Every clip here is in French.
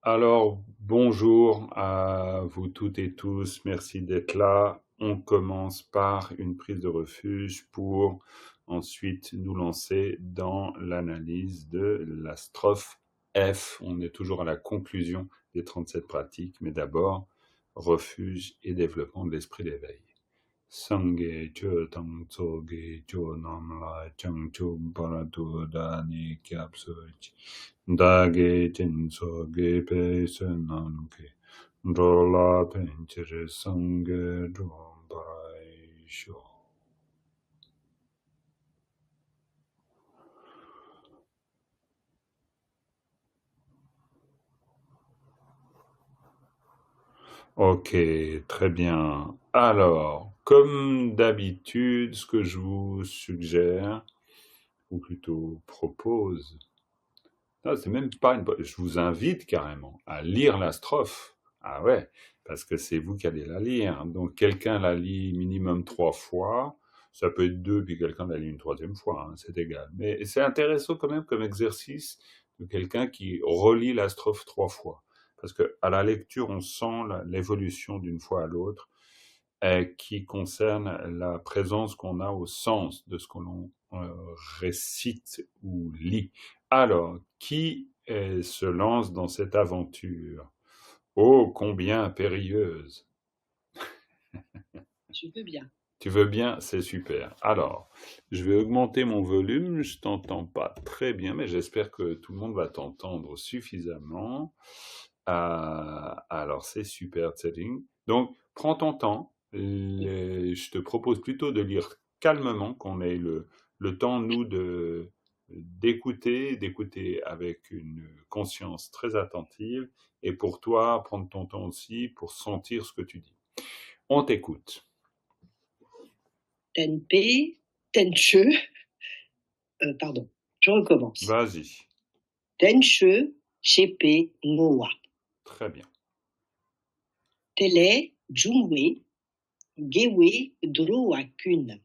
Alors, bonjour à vous toutes et tous, merci d'être là. On commence par une prise de refuge pour ensuite nous lancer dans l'analyse de la strophe F. On est toujours à la conclusion des 37 pratiques, mais d'abord, refuge et développement de l'esprit d'éveil. Sangye cho tang tsoge cho namla chang cho paratu dani kyapsuch dage jinso ge pe senanke drola penchere sangye drom sho. Ok, très bien. Alors, comme d'habitude, ce que je vous suggère, ou plutôt propose, non, c'est même pas je vous invite carrément à lire la strophe. Ah ouais, parce que c'est vous qui allez la lire. Donc quelqu'un la lit minimum 3 fois. Ça peut être 2, puis quelqu'un la lit une troisième fois, hein, c'est égal. Mais c'est intéressant quand même comme exercice de quelqu'un qui relit la strophe 3 fois. Parce que à la lecture, on sent l'évolution d'une fois à l'autre, qui concerne la présence qu'on a au sens de ce que l'on récite ou lit. Alors, qui se lance dans cette aventure? Oh, combien périlleuse! Je veux bien. Tu veux bien? C'est super. Alors, je vais augmenter mon volume. Je t'entends pas très bien, mais j'espère que tout le monde va t'entendre suffisamment. Alors, c'est super, Tseling. Donc, prends ton temps. Je te propose plutôt de lire calmement, qu'on ait le temps, nous, d'écouter avec une conscience très attentive, et pour toi, prendre ton temps aussi pour sentir ce que tu dis. On t'écoute. Tenpe, tenche, pardon, je recommence. Vas-y. Tenche, chepe, noa. Très bien. Tele, jumwe, gewe, droa kun.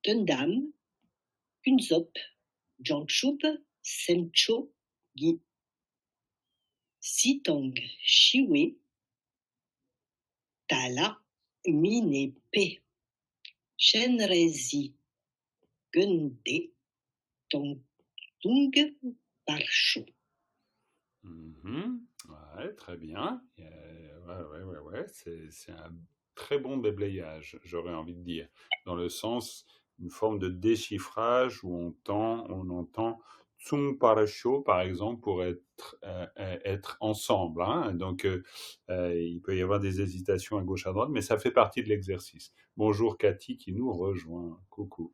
Tundam, kunzop, janchub, sencho, gi. Sitong, shiwe, tala, mine, pe. Shenrezi, gunde, tong, tung, parcho. Ouais, très bien. Ouais. C'est un très bon déblayage, j'aurais envie de dire. Dans le sens, une forme de déchiffrage où on entend Tsum Parasho, par exemple, pour être ensemble, hein. Donc, il peut y avoir des hésitations à gauche, à droite, mais ça fait partie de l'exercice. Bonjour Cathy qui nous rejoint. Coucou.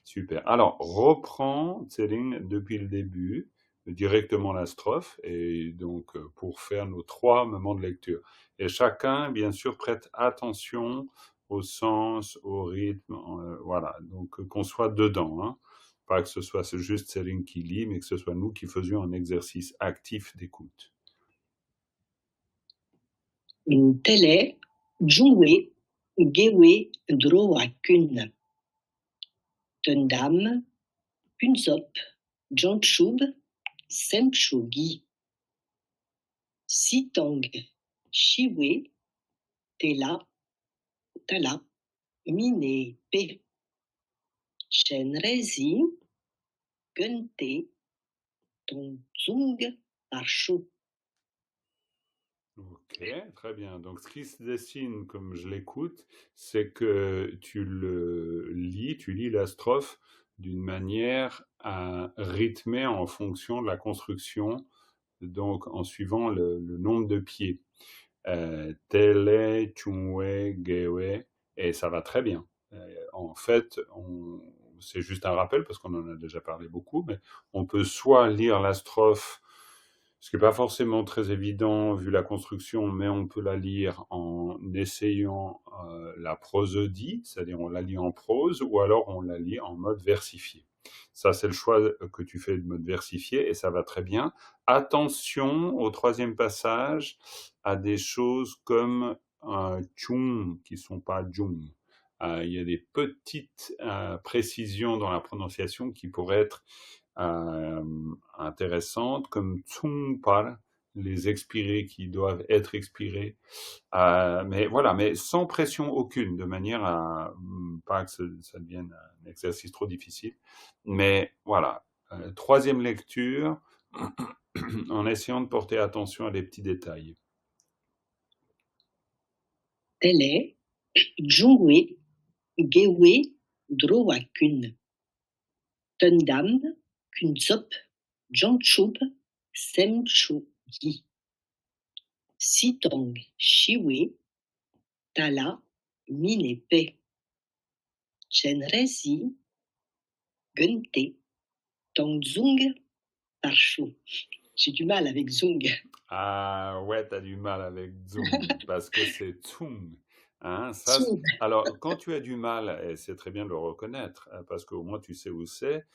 Super. Alors, reprends, Céline, depuis le début, directement la strophe, et donc pour faire nos 3 moments de lecture. Et chacun, bien sûr, prête attention au sens, au rythme, voilà. Donc qu'on soit dedans, hein. Pas que ce soit juste Céline qui lit, mais que ce soit nous qui faisions un exercice actif d'écoute. Tele, jumwe, gewe, droa kun. Tundam, punzop, janchub, semchogi. Sitang, shiwe, tela, tala, mine, pe. Shenrezi, gunte, tongzung, parcho. Ok, très bien. Donc, ce qui se dessine, comme je l'écoute, c'est que tu lis la strophe d'une manière rythmée en fonction de la construction, donc en suivant le nombre de pieds. Tele, Chungwe, Gewe, et ça va très bien. En fait, c'est juste un rappel parce qu'on en a déjà parlé beaucoup, mais on peut soit lire la strophe, ce qui n'est pas forcément très évident vu la construction, mais on peut la lire en essayant la prosodie, c'est-à-dire on la lit en prose, ou alors on la lit en mode versifié. Ça, c'est le choix que tu fais de mode versifié, et ça va très bien. Attention au 3e passage à des choses comme chung qui sont pas jung. Il y a des petites précisions dans la prononciation qui pourraient être intéressantes, comme tsung par, les expirés qui doivent être expirés. Mais voilà, mais sans pression aucune, de manière à pas que ça devienne un exercice trop difficile. Mais voilà, troisième lecture, en essayant de porter attention à des petits détails. Tele, Jungwe, Gewe, Drowakun. Tundam, Kunzop, Jangchub, Semchu-gi. Sitong, Shiwe, Tala, Minepe. Chenrezi, Gunte, Tongzung, Parshu. J'ai du mal avec Zung. Ah ouais, t'as du mal avec Zung, parce que c'est Tsung. Hein, Zung. alors, quand tu as du mal, et c'est très bien de le reconnaître, parce qu'au moins tu sais où c'est,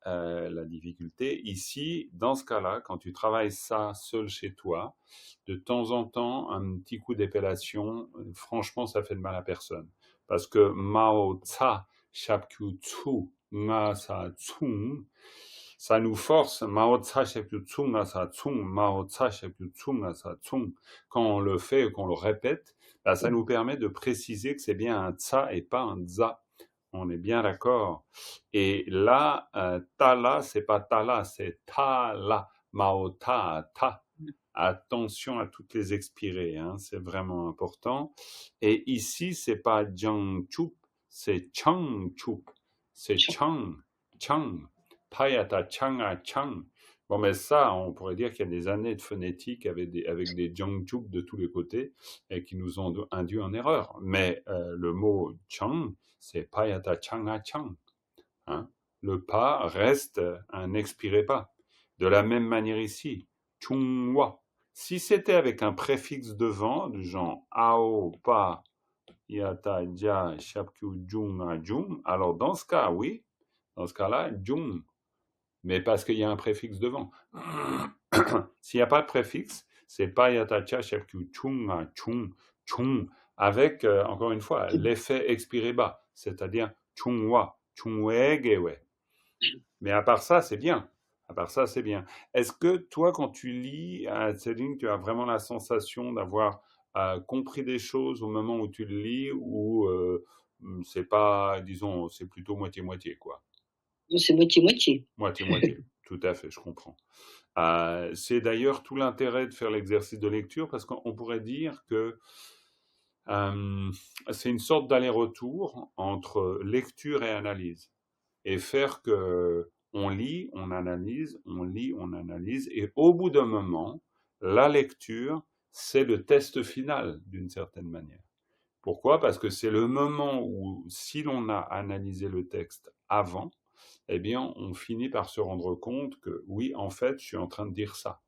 la difficulté. Ici, dans ce cas-là, quand tu travailles ça seul chez toi, de temps en temps, un petit coup d'épellation, franchement, ça fait de mal à personne. Parce que Mao Tsa, Shapkyu Tsu, Nga Sa Tsung, ça nous force, Mao Tsa Shapkyu Tsung, Nga Sa Tsung, Mao Tsa Shapkyu Tsung, Nga Sa Tsung. Quand on le fait, qu'on le répète, bah, ça nous permet de préciser que c'est bien un Tsa et pas un Tsa. On est bien d'accord. Et là, tala, c'est pas tala, c'est tala, maota, ta. Attention à toutes les expirées, hein, c'est vraiment important. Et ici, c'est pas jangchup, c'est changchup, c'est chang, chang. Payata changa chang. Bon, mais ça, on pourrait dire qu'il y a des années de phonétique avec des jangchup de tous les côtés et qui nous ont induit en erreur. Mais le mot chang, c'est payata changa chang. Hein. Le pas reste un expiré pas. De la même manière ici, chungwa. Si c'était avec un préfixe devant, du genre ao, pa, yata, ja, shapkyu, jung, jung, alors dans ce cas, oui, dans ce cas-là, jung, mais parce qu'il y a un préfixe devant. S'il n'y a pas de préfixe, c'est pas yata, cha, shapkyu, chung, chung, chung, avec, encore une fois, l'effet expiré bas, c'est-à-dire chungwa, chungwe, gewe. Mais à part ça, c'est bien. À part ça, c'est bien. Est-ce que toi, quand tu lis Céline, tu as vraiment la sensation d'avoir compris des choses au moment où tu le lis ou c'est pas, disons, c'est plutôt moitié-moitié, quoi. C'est moitié-moitié. Moitié-moitié. Tout à fait, je comprends. C'est d'ailleurs tout l'intérêt de faire l'exercice de lecture parce qu'on pourrait dire que euh, c'est une sorte d'aller-retour entre lecture et analyse. Et faire que on lit, on analyse, on lit, on analyse, et au bout d'un moment, la lecture, c'est le test final d'une certaine manière. Pourquoi? Parce que c'est le moment où, si l'on a analysé le texte avant, eh bien, on finit par se rendre compte que oui, en fait, je suis en train de dire ça.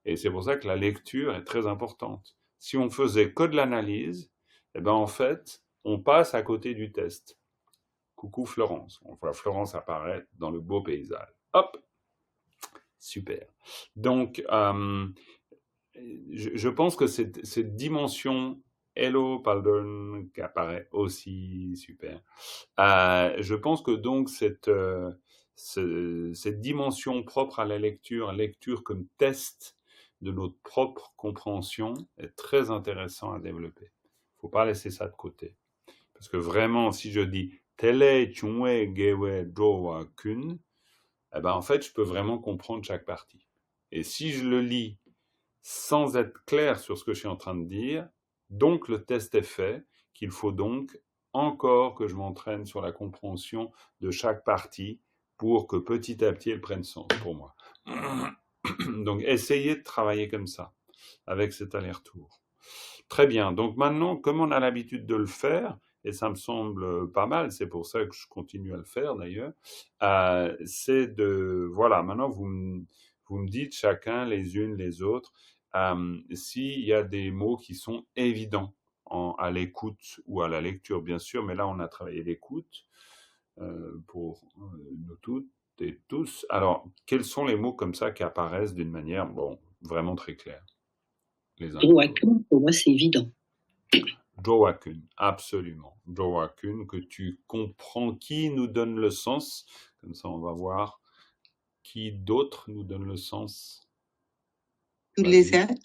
Et c'est pour ça que la lecture est très importante. Si on faisait que de l'analyse, eh ben, en fait, on passe à côté du test. Coucou Florence. On voit Florence apparaître dans le beau paysage. Hop, super. Donc, je pense que cette dimension Hello Paldon qui apparaît aussi super. Je pense que donc cette dimension propre à la lecture comme test de notre propre compréhension est très intéressant à développer. Faut pas laisser ça de côté. Parce que vraiment, si je dis Tele, Chungwe, Gewe, Dowa, Kun, eh ben en fait, je peux vraiment comprendre chaque partie. Et si je le lis sans être clair sur ce que je suis en train de dire, donc le test est fait, qu'il faut donc encore que je m'entraîne sur la compréhension de chaque partie pour que petit à petit elle prenne sens pour moi. Donc essayez de travailler comme ça, avec cet aller-retour. Très bien. Donc maintenant, comme on a l'habitude de le faire, et ça me semble pas mal, c'est pour ça que je continue à le faire d'ailleurs, c'est de, voilà, maintenant vous me dites chacun, les unes, les autres, s'il y a des mots qui sont évidents à l'écoute ou à la lecture, bien sûr, mais là on a travaillé l'écoute pour nous toutes et tous. Alors, quels sont les mots comme ça qui apparaissent d'une manière, bon, vraiment très claire, les uns les autres? Pour moi, c'est évident. Joachun, absolument. Joachun, que tu comprends qui nous donne le sens. Comme ça, on va voir qui d'autre nous donne le sens. Tous les Vas-y. êtres.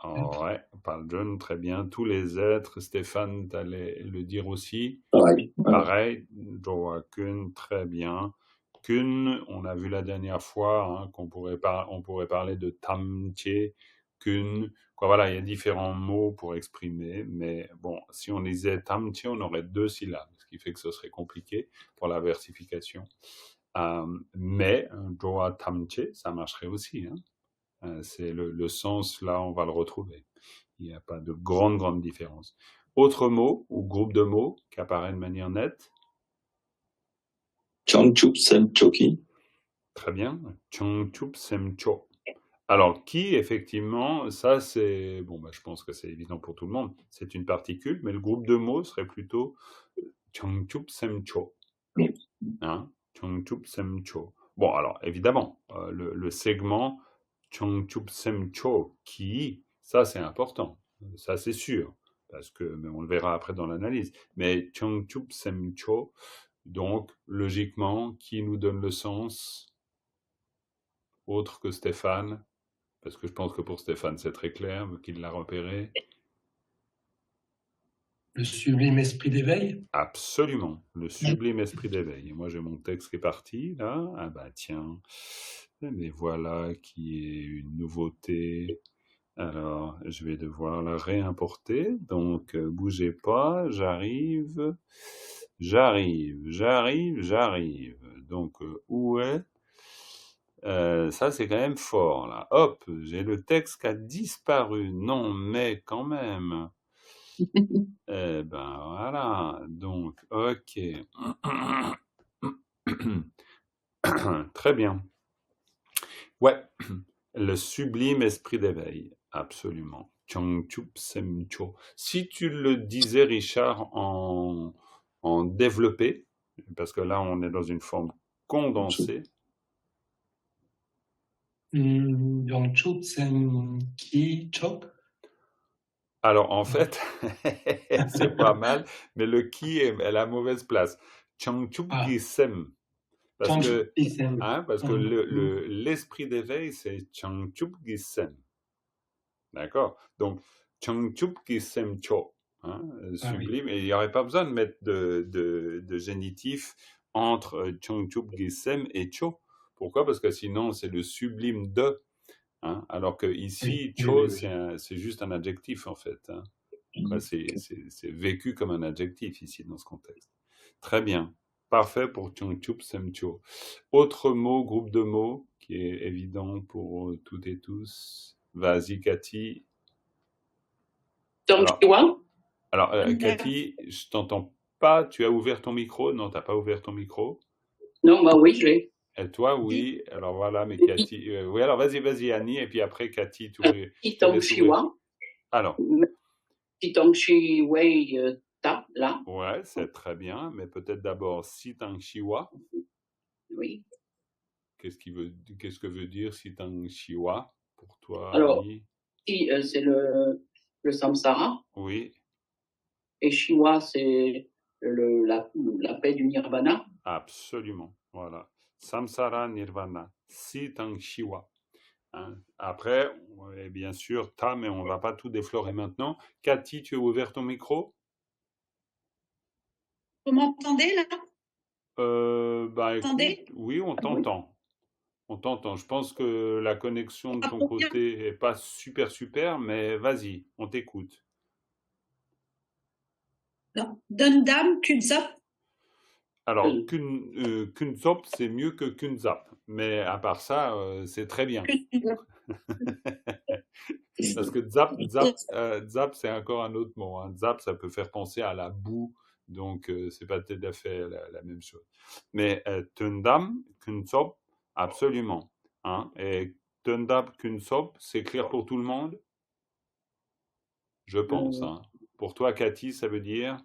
Oh, ouais, parle John, très bien. Tous les êtres. Stéphane, tu allais le dire aussi. Pareil. Pareil, Joa Kun, très bien. Kun, on a vu la dernière fois hein, on pourrait parler de Tamche, Kun. Quoi, voilà, il y a différents mots pour exprimer, mais bon, si on disait Tamche, on aurait 2 syllabes, ce qui fait que ce serait compliqué pour la versification. Mais Joa Tamche, ça marcherait aussi. Hein. C'est le sens, là, on va le retrouver. Il n'y a pas de grande différence. Autre mot ou groupe de mots qui apparaît de manière nette? Changchup Semchoki. Très bien. Chongchup Semcho. Alors, qui, effectivement, ça c'est... Bon, je pense que c'est évident pour tout le monde. C'est une particule, mais le groupe de mots serait plutôt Chongchup Semcho. Hein? Chongchup Semcho. Bon, alors, évidemment, le segment Chongchup Semcho, qui, ça c'est important. Ça c'est sûr. Parce que, mais on le verra après dans l'analyse. Mais Chongchup Semcho, donc, logiquement, qui nous donne le sens autre que Stéphane? Parce que je pense que pour Stéphane, c'est très clair, vu qu'il l'a repéré. Le sublime esprit d'éveil? Absolument, le sublime esprit d'éveil. Et moi, j'ai mon texte qui est parti, là. Ah bah tiens, mais voilà qui est une nouveauté. Alors, je vais devoir la réimporter. Donc, bougez pas, j'arrive. Donc, où est ça, c'est quand même fort, là. Hop, j'ai le texte qui a disparu. Non, mais quand même. Eh ben, voilà. Donc, ok. Très bien. Ouais, le sublime esprit d'éveil. Absolument. Chongchup Semcho. Si tu le disais, Richard, en développé, parce que là, on est dans une forme condensée. Yongchup Sem Ki Chok. Alors, en fait, c'est pas mal, mais le qui est à la mauvaise place. Changchup Gisem. Parce que, l'esprit d'éveil, c'est Changchup Gisem. D'accord? Donc, Changchup Gisem Cho. Sublime. Et il n'y aurait pas besoin de mettre de génitif entre Changchup Gisem et Cho. Pourquoi? Parce que sinon, c'est le sublime de. Alors que ici, Cho, c'est juste un adjectif, en fait. C'est vécu comme un adjectif ici, dans ce contexte. Très bien. Parfait pour Chongchup Semcho. Autre mot, groupe de mots, qui est évident pour toutes et tous. Vas-y, Cathy. Alors, Cathy, je t'entends pas. Tu as ouvert ton micro? Non, tu n'as pas ouvert ton micro. Non, oui, je l'ai. Et toi, oui. Alors voilà, mais Cathy... oui, alors vas-y, Annie, et puis après, Cathy, tu Alors. Titangshi Wei Ta, là. Ouais, c'est très bien, mais peut-être d'abord Sitang Shiwa. Oui. Qu'est-ce que veut dire Sitang Shiwa pour toi, alors, Annie? Si, c'est le samsara. Oui. Et Shiwa, c'est la paix du nirvana. Absolument, voilà. Samsara Nirvana, Sitang Shiwa. Après, bien sûr, mais on ne va pas tout déflorer maintenant. Cathy, tu as ouvert ton micro? Vous m'entendez là? Écoute, oui, on t'entend. On t'entend. Je pense que la connexion de ton côté n'est pas super, mais vas-y, on t'écoute. Non. Dundam, Kunzap. Alors, Kunzop, c'est mieux que Kunzap. Mais à part ça, c'est très bien. Parce que Zap, c'est encore un autre mot. Zap, ça peut faire penser à la boue. Donc, c'est pas tout à fait la même chose. Mais Tundam, Kunzop, absolument. Et Tundap, Kunsop, c'est clair pour tout le monde? Je pense. Pour toi, Cathy, ça veut dire?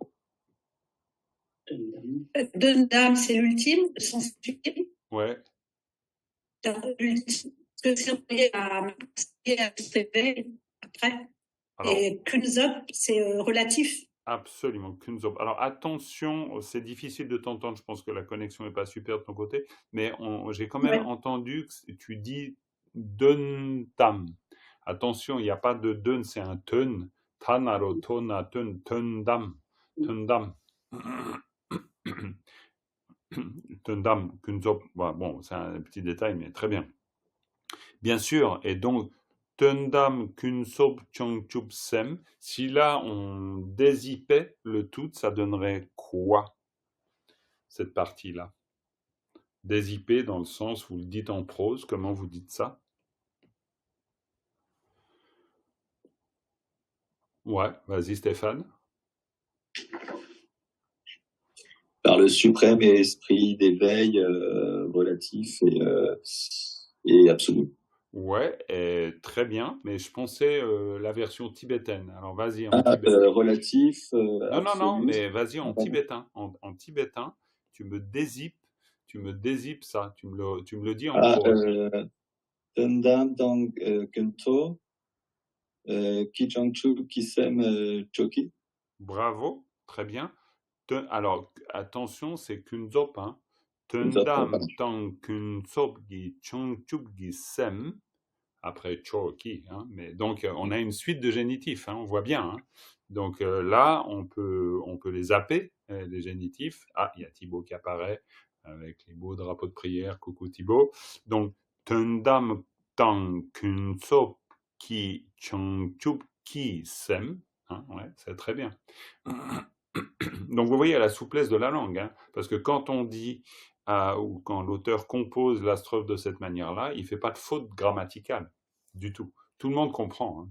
Dundam, c'est l'ultime, le sens ultime. Ouais. L'ultime, que c'est relié à après. Alors, et Kunzop, c'est relatif. Absolument, Kunzop. Alors attention, c'est difficile de t'entendre, je pense que la connexion n'est pas super de ton côté, mais j'ai quand même entendu que tu dis Duntam. Attention, il n'y a pas de dun, c'est un tun. Tanaro, tona, tun, tundam, tundam. Tundam, kunzop. Bon, c'est un petit détail, mais très bien. Bien sûr, et donc, tundam, kunsop, chongchup, sem. Si là, on dézippait le tout, ça donnerait quoi, cette partie-là? Dézipper dans le sens, vous le dites en prose, comment vous dites ça? Ouais, vas-y Stéphane. Par le suprême esprit d'éveil relatif et absolu. Ouais, très bien, mais je pensais la version tibétaine. Alors vas-y en tibétain. Relatif, Non, absolu. mais vas-y en tibétain. En tibétain, tu me dézippes ça, tu me le dis en prose. Tendam dang kento, kijangchu kisem choki. Bravo, très bien. Alors, attention, c'est kunzop, hein. Tundam tang kunsop gi chongchup gi sem. Après choki, hein. Mais donc, on a une suite de génitifs, hein, on voit bien. Hein. Donc là, on peut les zapper, les génitifs. Ah, il y a Thibaut qui apparaît avec les beaux drapeaux de prière. Coucou Thibaut. Donc, tundam tang kunsop ki chongchup ki sem. Hein, ouais, c'est très bien. Donc vous voyez la souplesse de la langue, hein, parce que quand on dit ou quand l'auteur compose la strophe de cette manière-là, il ne fait pas de faute grammaticale du tout. Tout le monde comprend. Hein.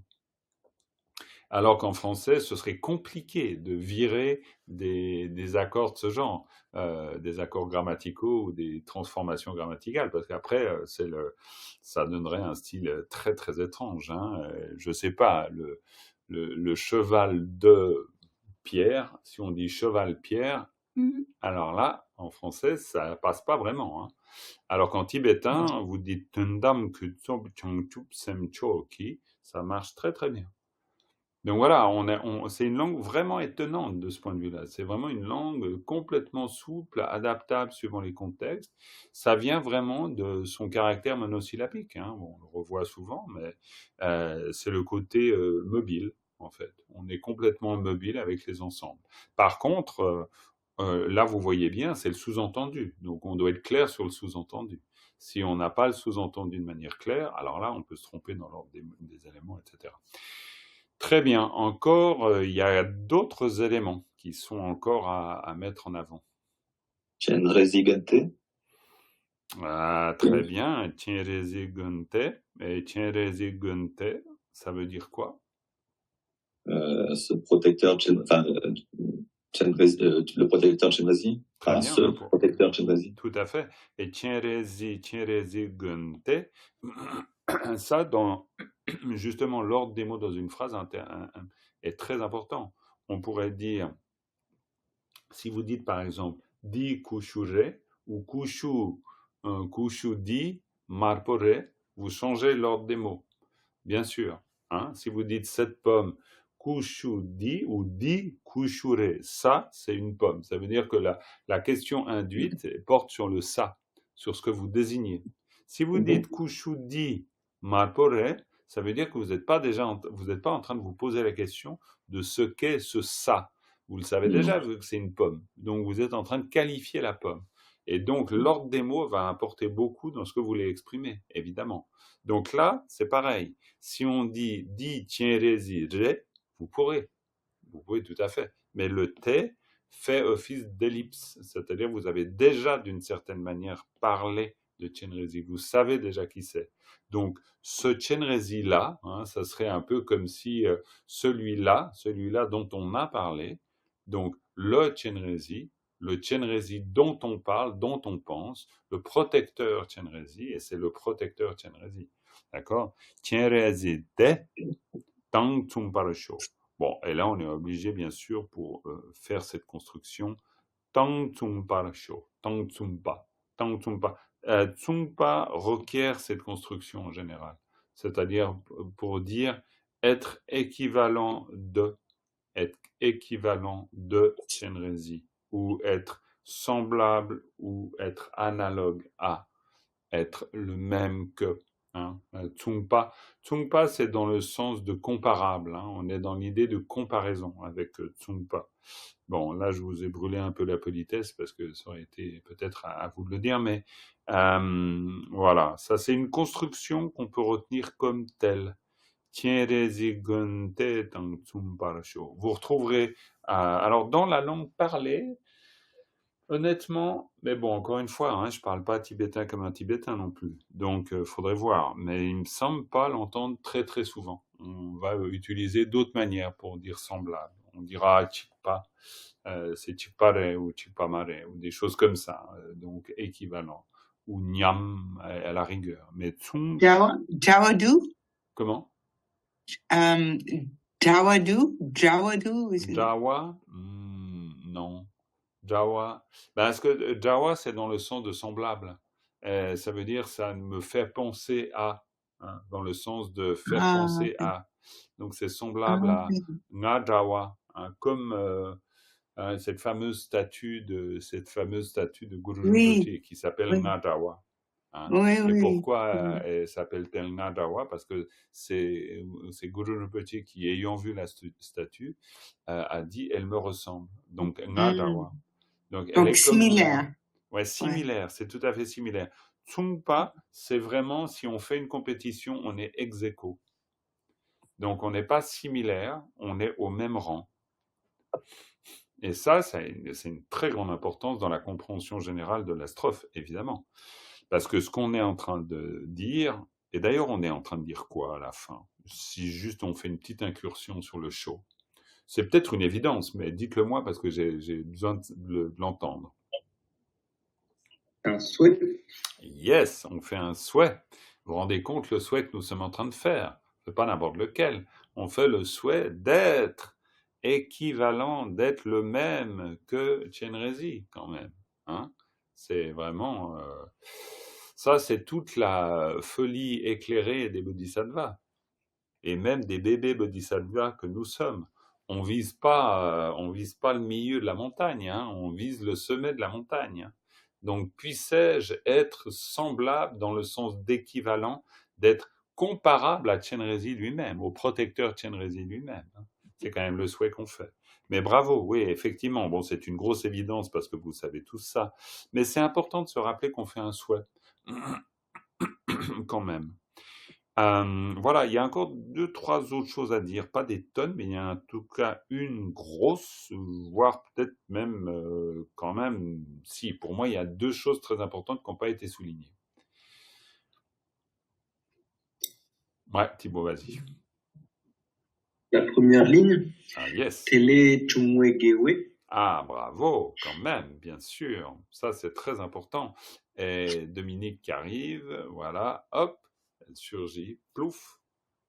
Alors qu'en français, ce serait compliqué de virer des accords de ce genre, des accords grammaticaux ou des transformations grammaticales, parce qu'après, ça donnerait un style très très étrange. Hein. Je ne sais pas, le cheval de Pierre, si on dit cheval Pierre, alors là, en français, ça passe pas vraiment. Hein. Alors qu'en tibétain, vous dites Tundam Kutsob Chongchup Sem Choki, ça marche très très bien. Donc voilà, c'est une langue vraiment étonnante de ce point de vue-là. C'est vraiment une langue complètement souple, adaptable suivant les contextes. Ça vient vraiment de son caractère monosyllabique. Hein. Bon, on le revoit souvent, mais c'est le côté mobile, en fait. On est complètement mobile avec les ensembles. Par contre, là, vous voyez bien, c'est le sous-entendu. Donc on doit être clair sur le sous-entendu. Si on n'a pas le sous-entendu de manière claire, alors là, on peut se tromper dans l'ordre des éléments, etc. Très bien. Encore, il y a d'autres éléments qui sont encore à mettre en avant. Chenrezigante. Ah, très bien. Chenrezigante. Et Chenrezigante, ça veut dire quoi? Ce protecteur, le protecteur Chenrezi. Très bien. Ce protecteur Chenrezi. Tout à fait. Et Chenrezigante, ça, dans justement l'ordre des mots dans une phrase est très important. On pourrait dire, si vous dites par exemple di kushure ou kushu di marpore, vous changez l'ordre des mots, bien sûr. Hein. Si vous dites cette pomme kushu di ou di kushure, ça c'est une pomme. Ça veut dire que la question induite porte sur le ça, sur ce que vous désignez. Si vous dites kushu di marpore, ça veut dire que vous n'êtes pas en train de vous poser la question de ce qu'est ce ça. Vous le savez déjà, vu que c'est une pomme. Donc, vous êtes en train de qualifier la pomme. Et donc, l'ordre des mots va apporter beaucoup dans ce que vous voulez exprimer, évidemment. Donc là, c'est pareil. Si on dit « di tienrezi re », vous pourrez tout à fait. Mais le « te » fait office d'ellipse, c'est-à-dire vous avez déjà, d'une certaine manière, parlé de Chenrezi. Vous savez déjà qui c'est. Donc, ce Chenrezi-là, hein, ça serait un peu comme si celui-là dont on a parlé, donc le Chenrezi dont on parle, dont on pense, le protecteur Chenrezi, et c'est le protecteur Chenrezi. D'accord? Chenrezi te tang tsum parasho. Bon, et là, on est obligé, bien sûr, pour faire cette construction, tang tsum parasho, tang tsumpa, tang tsumpa. Tsumpa requiert cette construction en général, c'est-à-dire pour dire être équivalent de Chenrezi, ou être semblable, ou être analogue à, être le même que. Hein. Tsungpa. Tsungpa, c'est dans le sens de comparable. Hein. On est dans l'idée de comparaison avec Tsungpa. Bon, là, je vous ai brûlé un peu la politesse parce que ça aurait été peut-être à vous de le dire, mais voilà, ça c'est une construction qu'on peut retenir comme telle. Tierezi-gunte tang tsumparasho. Vous retrouverez, alors dans la langue parlée, honnêtement, mais bon, encore une fois, hein, je parle pas tibétain comme un tibétain non plus, donc faudrait voir. Mais il me semble pas l'entendre très très souvent. On va utiliser d'autres manières pour dire semblable. On dira chikpa, c'est chikpare ou chikpamare ou des choses comme ça, donc équivalent. Ou nyam à la rigueur. Mais tsum, Jawadu? comment? Jawadu? Is it? Jawa? Non. Jawa. Parce que Jawa, c'est dans le sens de semblable. Ça veut dire ça me fait penser à, hein, dans le sens de faire penser Okay. à. Donc c'est semblable à Okay. Nga Jawa, hein, comme cette fameuse statue de Guru Oui, Rinpoche qui s'appelle oui, Nga Jawa. Hein. oui, Et oui. pourquoi Oui. elle s'appelle-t-elle Nga Jawa? Parce que c'est Guru Rinpoche qui, ayant vu la statue, a dit elle me ressemble. Donc Nga Jawa. Donc, elle Donc, est comme moi. similaire. Ouais, similaire, c'est tout à fait similaire. Tsungpa, c'est vraiment, si on fait une compétition, on est ex aequo. Donc, on n'est pas similaire, on est au même rang. Et ça, c'est une très grande importance dans la compréhension générale de la strophe, évidemment. Parce que ce qu'on est en train de dire, et d'ailleurs, on est en train de dire quoi à la fin? Si juste on fait une petite incursion sur le show. C'est peut-être une évidence, mais dites-le moi parce que j'ai besoin de l'entendre. Un souhait. Yes, on fait un souhait. Vous vous rendez compte le souhait que nous sommes en train de faire? C'est pas n'importe lequel. On fait le souhait d'être équivalent, d'être le même que Chenrezig, quand même. Hein? C'est vraiment... ça, c'est toute la folie éclairée des bodhisattvas. Et même des bébés bodhisattvas que nous sommes. On vise pas le milieu de la montagne, hein, on vise le sommet de la montagne. Hein. Donc, puissais-je être semblable dans le sens d'équivalent, d'être comparable à Chenrezig lui-même, au protecteur Chenrezig lui-même. Hein. C'est quand même le souhait qu'on fait. Mais bravo, oui, effectivement, bon, c'est une grosse évidence parce que vous savez tout ça, mais c'est important de se rappeler qu'on fait un souhait, quand même. Voilà, il y a encore 2-3 autres choses à dire, pas des tonnes, mais il y a en tout cas une grosse, voire peut-être même quand même, si, pour moi, il y a 2 choses très importantes qui n'ont pas été soulignées. Ouais, Thibaut, vas-y. La première ligne, Ah, yes. Tele Chumwegewe. Ah, bravo, quand même, bien sûr. Ça, c'est très important. Et Dominique qui arrive, voilà, hop, elle surgit, plouf,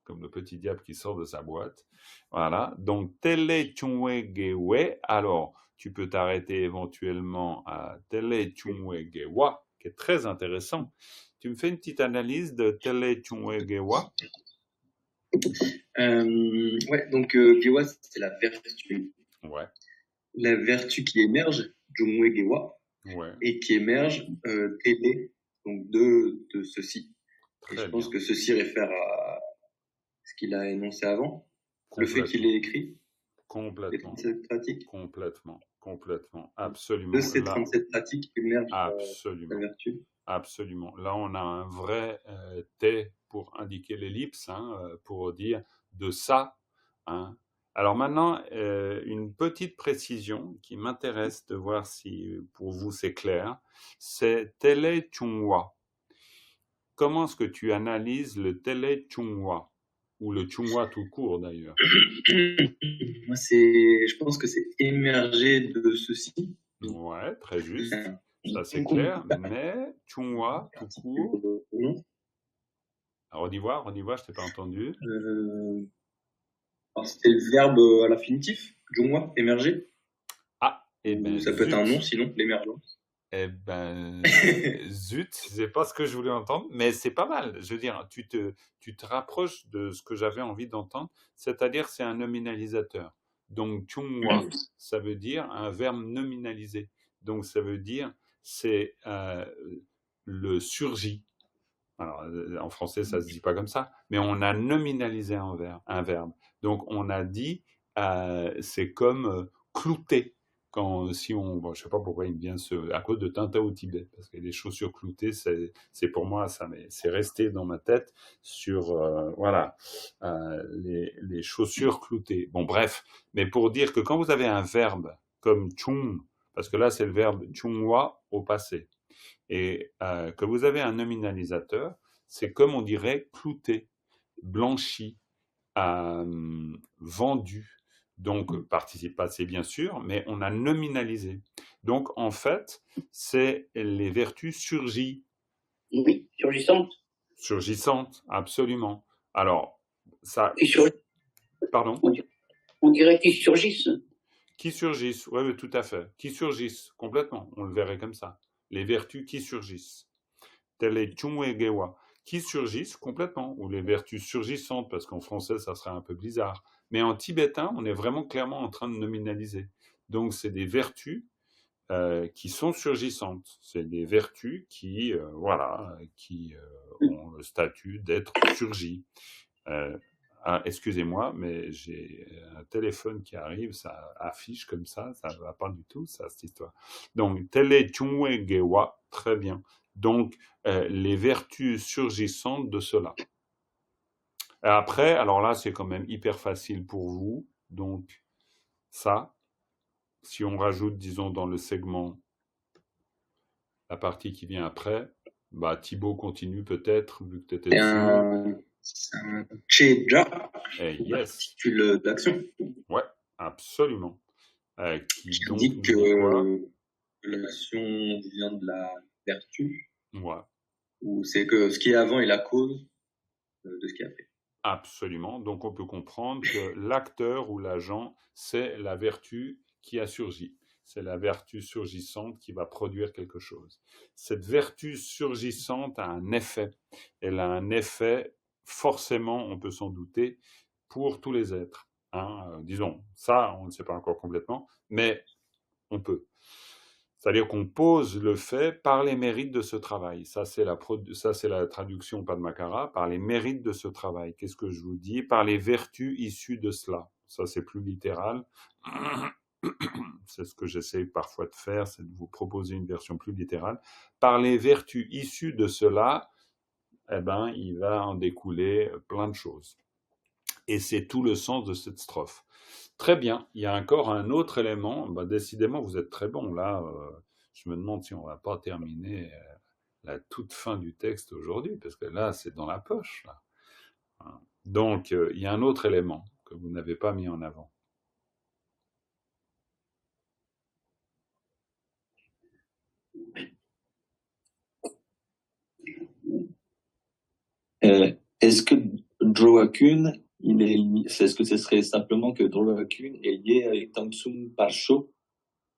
comme le petit diable qui sort de sa boîte. Voilà, donc Tele Chumwegewe. Alors, tu peux t'arrêter éventuellement à Tele Chumwegewa, qui est très intéressant. Tu me fais une petite analyse de Tele Chumwegewa? Ouais, donc Gewa, c'est la vertu. Ouais, La vertu qui émerge, Jumwegewa, ouais, et qui émerge Tele, donc de ceci. Et très je pense bien. que ceci réfère à ce qu'il a énoncé avant, le fait qu'il ait écrit les Complètement, 37 pratiques. complètement, absolument. De ces Là, 37 pratiques émerge la absolument, vertu. absolument. Là, on a un vrai T pour indiquer l'ellipse, hein, pour dire de ça. Hein. Alors maintenant, une petite précision qui m'intéresse de voir si pour vous c'est clair, c'est Tele Chungwa. Comment est-ce que tu analyses le Tele Chungwa? Ou le Chungwa tout court d'ailleurs? Moi, je pense que c'est émerger de ceci. Ouais, très juste. Ça c'est clair, mais Chungwa tout court. Redis-moi, je t'ai pas entendu. Alors, c'était le verbe à l'infinitif, Jungwa, émerger. Ah, et ben ça peut être un nom, sinon, l'émergence. Eh ben, zut, c'est pas ce que je voulais entendre, mais c'est pas mal. Je veux dire, tu te rapproches de ce que j'avais envie d'entendre, c'est-à-dire c'est un nominalisateur. Donc, chungwa, ça veut dire un verbe nominalisé. Donc, ça veut dire c'est le surgit. Alors, Alors, en français, ça se dit pas comme ça, mais on a nominalisé un verbe. Donc, on a dit, c'est comme clouter. Si bon, je sais pas pourquoi il me vient à cause de Tintin au Tibet, parce que les chaussures cloutées, c'est pour moi ça, mais c'est resté dans ma tête sur voilà les chaussures cloutées. Bon, bref, mais pour dire que quand vous avez un verbe comme chung, parce que là c'est le verbe chungwa au passé, et que vous avez un nominalisateur, c'est comme on dirait clouté, blanchi, vendu. Donc, participe passé, bien sûr, mais on a nominalisé. Donc, en fait, c'est les vertus Oui, surgissantes. surgissantes, absolument. Alors, ça, pardon, On dirait qu'ils surgissent. qui surgissent, oui, tout à fait, qui surgissent, complètement, on le verrait comme ça. Les vertus qui surgissent. Tel est Chungwe-gewa, qui surgissent complètement, ou les vertus surgissantes, parce qu'en français, ça serait un peu bizarre. Mais en tibétain, on est vraiment clairement en train de nominaliser. Donc, c'est des vertus qui sont surgissantes. C'est des vertus qui, ont le statut d'être surgies. Excusez-moi, mais j'ai un téléphone qui arrive, ça affiche comme ça va pas du tout, ça, cette histoire. Donc, Tele Chungwe Gewa, très bien. Donc, les vertus surgissantes de cela. Après, alors là, c'est quand même hyper facile pour vous. Donc, ça, si on rajoute, disons, dans le segment, la partie qui vient après, bah, Thibaut continue peut-être, vu que tu étais dessus. C'est un cheja, Yes. particule d'action. Ouais, absolument. Qui donc dit nous dit quoi? que l'action vient de la vertu. Ouais. Ou c'est que ce qui est avant est la cause de ce qui a fait. Absolument. Donc on peut comprendre que l'acteur ou l'agent, c'est la vertu qui a surgi. C'est la vertu surgissante qui va produire quelque chose. Cette vertu surgissante a un effet. Elle a un effet, forcément, on peut s'en douter, pour tous les êtres. Disons, ça, on ne sait pas encore complètement, mais on peut. C'est-à-dire qu'on pose le fait par les mérites de ce travail. Ça, c'est la traduction Padmakara, par les mérites de ce travail. Qu'est-ce que je vous dis? Par les vertus issues de cela. Ça, c'est plus littéral. C'est ce que j'essaie parfois de faire, c'est de vous proposer une version plus littérale. Par les vertus issues de cela, il va en découler plein de choses. Et c'est tout le sens de cette strophe. Très bien, il y a encore un autre élément. Décidément, vous êtes très bon. Là, je me demande si on ne va pas terminer la toute fin du texte aujourd'hui, parce que là, c'est dans la poche. Là. Donc, il y a un autre élément que vous n'avez pas mis en avant. Est-ce que Droakun, est-ce que ce serait simplement que Droakun est lié avec Tangsung Parsho?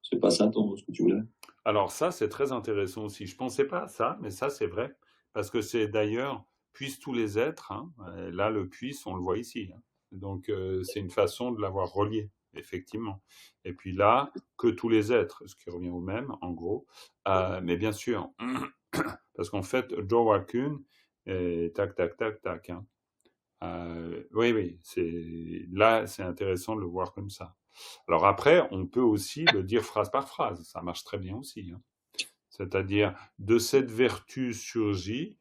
C'est pas ça ce que tu voulais? Alors ça, c'est très intéressant aussi. Je pensais pas à ça, mais ça, c'est vrai. Parce que c'est d'ailleurs, puissent tous les êtres, là, le puisse, on le voit ici. Donc, c'est une façon de l'avoir relié, effectivement. Et puis là, que tous les êtres, ce qui revient au même, en gros. Mais bien sûr, parce qu'en fait, Droakun, tac, tac, tac, tac. Oui, là, c'est intéressant de le voir comme ça. Alors après, on peut aussi le dire phrase par phrase, ça marche très bien aussi. C'est-à-dire, de cette vertu surgit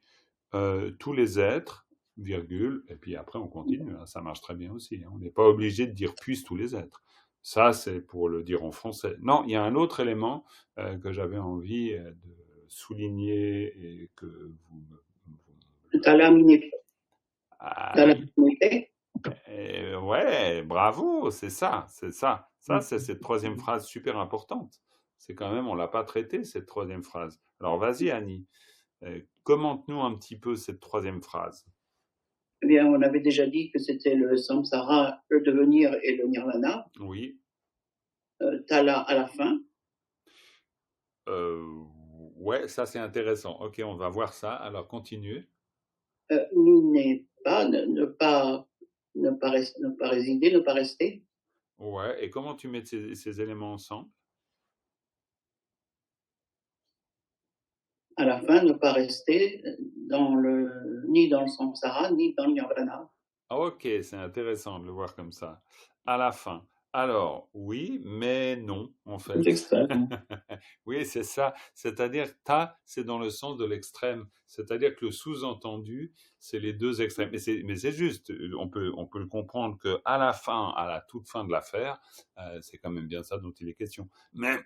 tous les êtres, virgule, et puis après on continue, ça marche très bien aussi. On n'est pas obligé de dire puissent tous les êtres. Ça, c'est pour le dire en français. Non, il y a un autre élément que j'avais envie de souligner et que vous... Ouais, bravo, c'est ça. Ça, c'est cette troisième phrase super importante. C'est quand même, on l'a pas traitée, cette troisième phrase. Alors, vas-y, Annie, commente-nous un petit peu cette troisième phrase. Eh bien, on avait déjà dit que c'était le samsara, le devenir et le nirvana. Oui. Tala à la fin. Ouais, ça c'est intéressant. Ok, on va voir ça. Alors, continue. N'est pas, ne pas résider, ne pas rester. Ouais, et comment tu mets ces éléments ensemble? à la fin, ne pas rester ni dans le samsara, ni dans le nirvana. Ok, c'est intéressant de le voir comme ça. À la fin. Alors, oui, mais non, en fait. L'extrême. Oui, c'est ça. C'est-à-dire, ta, c'est dans le sens de l'extrême. C'est-à-dire que le sous-entendu, c'est les deux extrêmes. Mais c'est juste. On peut le comprendre qu'à la fin, à la toute fin de l'affaire, c'est quand même bien ça dont il est question. Mais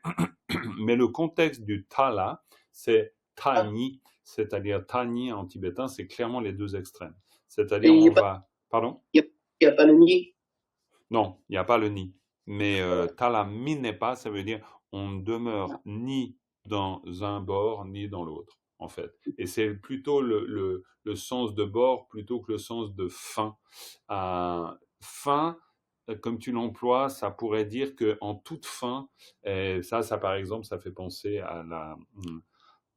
le contexte du ta là, c'est tani. C'est-à-dire tani en tibétain, c'est clairement les deux extrêmes. C'est-à-dire, Et il on va. Pardon? n'y a pas le ni. Non, il n'y a pas le ni. Mais talami n'est pas, ça veut dire on ne demeure ni dans un bord ni dans l'autre, en fait. Et c'est plutôt le sens de bord plutôt que le sens de fin. Fin, comme tu l'emploies, ça pourrait dire qu'en toute fin, ça par exemple, ça fait penser à la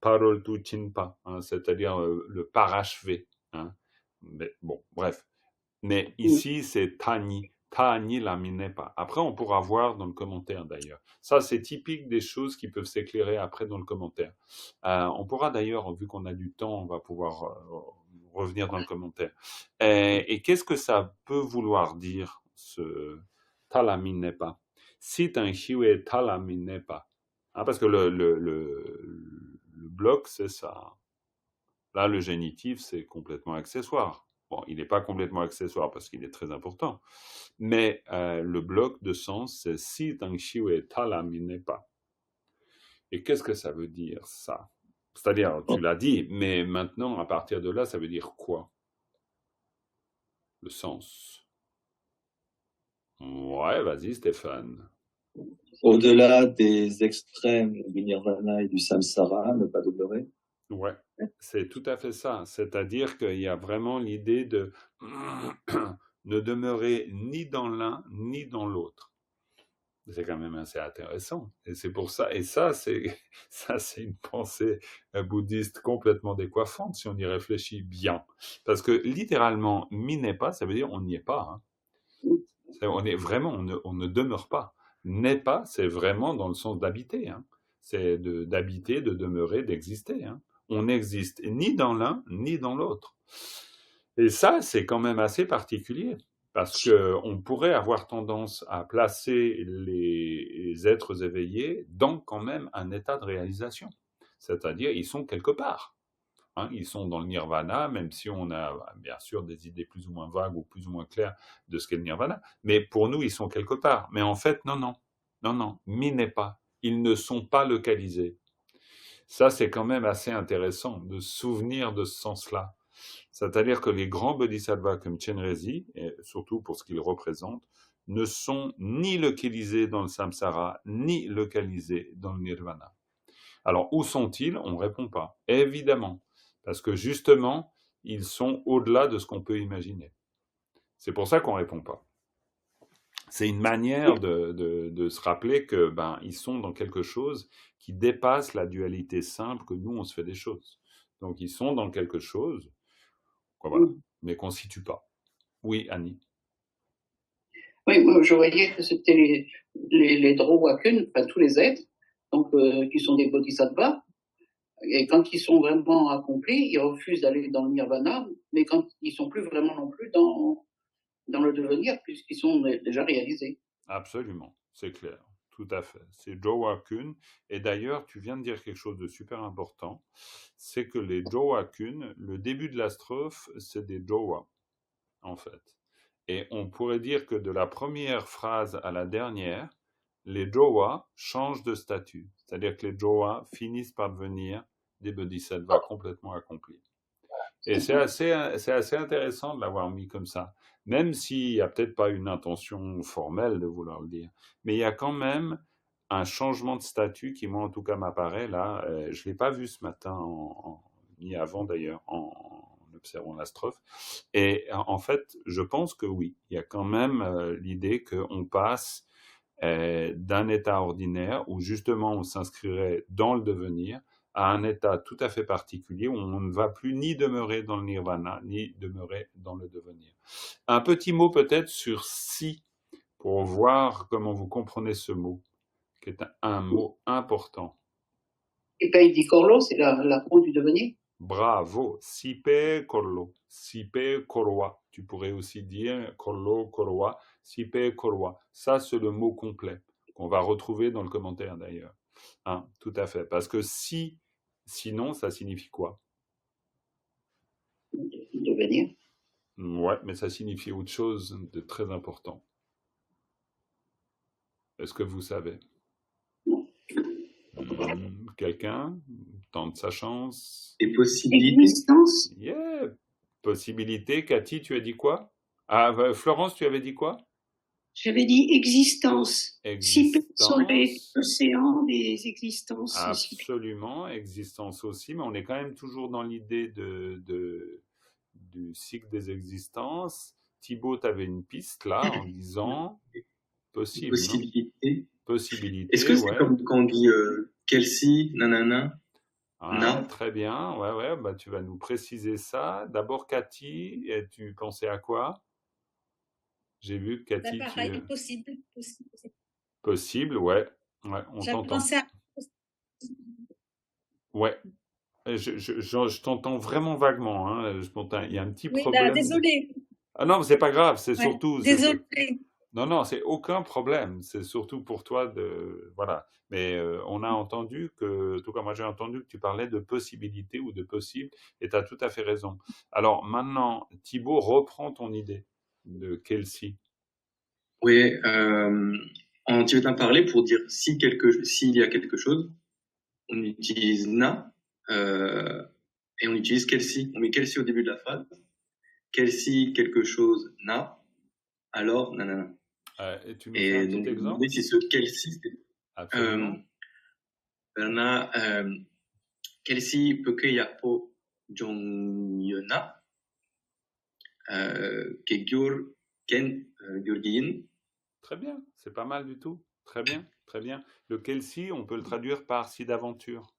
parol tu chinpa, hein, c'est-à-dire le parachevé. Hein. Mais, bon, bref. Mais ici, c'est tani. Tani lamine pas. Après, on pourra voir dans le commentaire d'ailleurs. Ça, c'est typique des choses qui peuvent s'éclairer après dans le commentaire. On pourra d'ailleurs, vu qu'on a du temps, on va pouvoir revenir dans le commentaire. Et qu'est-ce que ça peut vouloir dire, ce talamine pas? Si un chiwe talamine pas. Hein, parce que le bloc, c'est ça. Là, le génitif, c'est complètement accessoire. Bon, il n'est pas complètement accessoire parce qu'il est très important. Mais le bloc de sens, c'est si tang shiwe talamine pas. Et qu'est-ce que ça veut dire, ça? C'est-à-dire, tu l'as dit, mais maintenant, à partir de là, ça veut dire quoi? Le sens. Ouais, vas-y, Stéphane. Au-delà des extrêmes du nirvana et du samsara, ne pas demeurer. Ouais, c'est tout à fait ça. C'est-à-dire qu'il y a vraiment l'idée de ne demeurer ni dans l'un ni dans l'autre. C'est quand même assez intéressant. Et c'est pour ça. Et ça, c'est une pensée bouddhiste complètement décoiffante si on y réfléchit bien. Parce que littéralement, mi n'est pas, ça veut dire on n'y est pas. Hein. On est vraiment, on ne demeure pas. N'est pas, c'est vraiment dans le sens d'habiter. Hein. C'est d'habiter, de demeurer, d'exister. Hein. On n'existe ni dans l'un ni dans l'autre. Et ça, c'est quand même assez particulier. Parce qu'on pourrait avoir tendance à placer les êtres éveillés dans quand même un état de réalisation. C'est-à-dire, ils sont quelque part. Hein, ils sont dans le nirvana, même si on a bien sûr des idées plus ou moins vagues ou plus ou moins claires de ce qu'est le nirvana. Mais pour nous, ils sont quelque part. Mais en fait, non. Mi n'est pas. Ils ne sont pas localisés. Ça, c'est quand même assez intéressant de se souvenir de ce sens-là. C'est-à-dire que les grands bodhisattvas comme Chenrezig, et surtout pour ce qu'ils représentent, ne sont ni localisés dans le samsara, ni localisés dans le nirvana. Alors, où sont-ils? On ne répond pas. Évidemment, parce que justement, ils sont au-delà de ce qu'on peut imaginer. C'est pour ça qu'on ne répond pas. C'est une manière de se rappeler que ils sont dans quelque chose qui dépasse la dualité simple que nous, on se fait des choses. Donc, ils sont dans quelque chose, voilà, mais qu'on ne situe pas. Oui, Annie. Oui, moi, je voyais que c'était les Drowakun, enfin tous les êtres, donc qui sont des bodhisattvas, et quand ils sont vraiment accomplis, ils refusent d'aller dans le nirvana, mais quand ils sont plus vraiment non plus dans le devenir, puisqu'ils sont déjà réalisés. Absolument, c'est clair, tout à fait. C'est Drowakun, et d'ailleurs, tu viens de dire quelque chose de super important, c'est que les Drowakun, le début de la strophe, c'est des Drowa, en fait. Et on pourrait dire que de la première phrase à la dernière, les Drowa changent de statut. C'est-à-dire que les Drowa finissent par devenir des bodhisattvas complètement accomplis. Et c'est assez intéressant de l'avoir mis comme ça. Même s'il n'y a peut-être pas une intention formelle de vouloir le dire. Mais il y a quand même un changement de statut qui, moi, en tout cas, m'apparaît là. Je ne l'ai pas vu ce matin, ni avant d'ailleurs, en observant la strophe. Et en fait, je pense que oui, il y a quand même l'idée qu'on passe d'un état ordinaire où justement on s'inscrirait dans le devenir à un état tout à fait particulier où on ne va plus ni demeurer dans le nirvana, ni demeurer dans le devenir. Un petit mot peut-être sur si, pour voir comment vous comprenez ce mot, qui est un mot important. Et puis il dit Corlo, c'est la roue du devenir. Bravo. Sipe corlo. Sipe corwa. Tu pourrais aussi dire corlo, corwa. Sipe corwa. Ça, c'est le mot complet qu'on va retrouver dans le commentaire d'ailleurs. Hein, tout à fait. Parce que sinon, ça signifie quoi? Devenir. Ouais, mais ça signifie autre chose de très important. Est-ce que vous savez? Quelqu'un tente sa chance? Et possibilités. Existence. Yeah. Possibilité. Cathy, tu as dit quoi? Ah, Florence, tu avais dit quoi? J'avais dit existence. Existence. Sur les océans, des existences. Absolument, existence aussi, mais on est quand même toujours dans l'idée du cycle des existences. Thibaut, tu avais une piste là en disant possible. Possibilité. Possibilité. Est-ce que c'est ouais. comme quand on dit Kelsey, nanana? Ah, très bien, ouais, bah, tu vas nous préciser ça. D'abord, Cathy, tu pensais à quoi? J'ai vu que Cathy, pareil, possible. Possible, ouais, on J'avais t'entend. pensé à... Ouais, je t'entends vraiment vaguement, hein. Il y a un petit Oui, problème. désolé. Ah non, mais c'est pas grave, c'est Ouais, surtout. désolé. Non, c'est aucun problème. C'est surtout pour toi voilà. Mais on a entendu en tout cas moi j'ai entendu que tu parlais de possibilité ou de possible, et tu as tout à fait raison. Alors maintenant, Thibaut, reprends ton idée de Kelsey. Oui, en tibétain parlé, pour dire s'il y a quelque chose, on utilise na, et on utilise Kelsey. On met Kelsey au début de la phrase. Kelsey quelque chose na, alors nanana. Et tu nous fais un petit exemple? Oui, si ce Kelsey, Absolument. Kelsey pekeyapo jongyona, kegyur ken gyurgin. Très bien, c'est pas mal du tout. Très bien, très bien. Le Kelsey, on peut le traduire par si d'aventure,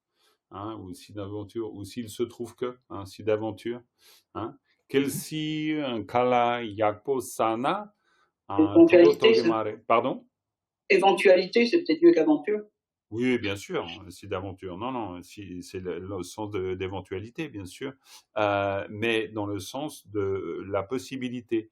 hein, ou si d'aventure, ou s'il se trouve que, hein, si d'aventure. Hein. Kelsey, kala yakpo sana. Pardon? Éventualité, c'est peut-être mieux qu'aventure. Oui, bien sûr, si d'aventure. Non, c'est le sens d'éventualité, bien sûr, mais dans le sens de la possibilité.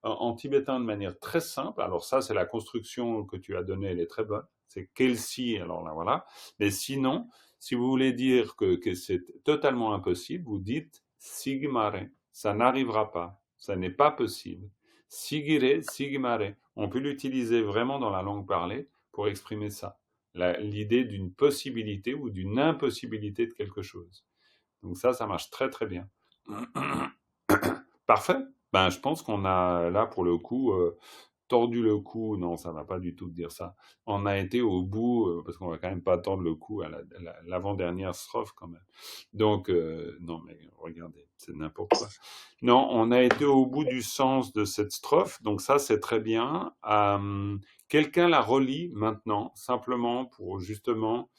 En tibétain, de manière très simple, alors ça, c'est la construction que tu as donnée, elle est très bonne. C'est Kelsey, alors là, voilà. Mais sinon, si vous voulez dire que c'est totalement impossible, vous dites sigmare. Ça n'arrivera pas. Ça n'est pas possible. Sigire, sigmare. On peut l'utiliser vraiment dans la langue parlée pour exprimer ça. L'idée d'une possibilité ou d'une impossibilité de quelque chose. Donc ça marche très très bien. Parfait. Ben, je pense qu'on a là pour le coup tordu le cou. Non, ça va pas du tout dire ça. On a été au bout parce qu'on va quand même pas tordre le cou à l'avant-dernière strophe quand même. Donc non, mais regardez, c'est n'importe quoi. Non, on a été au bout du sens de cette strophe. Donc ça, c'est très bien. Quelqu'un la relit maintenant, simplement pour justement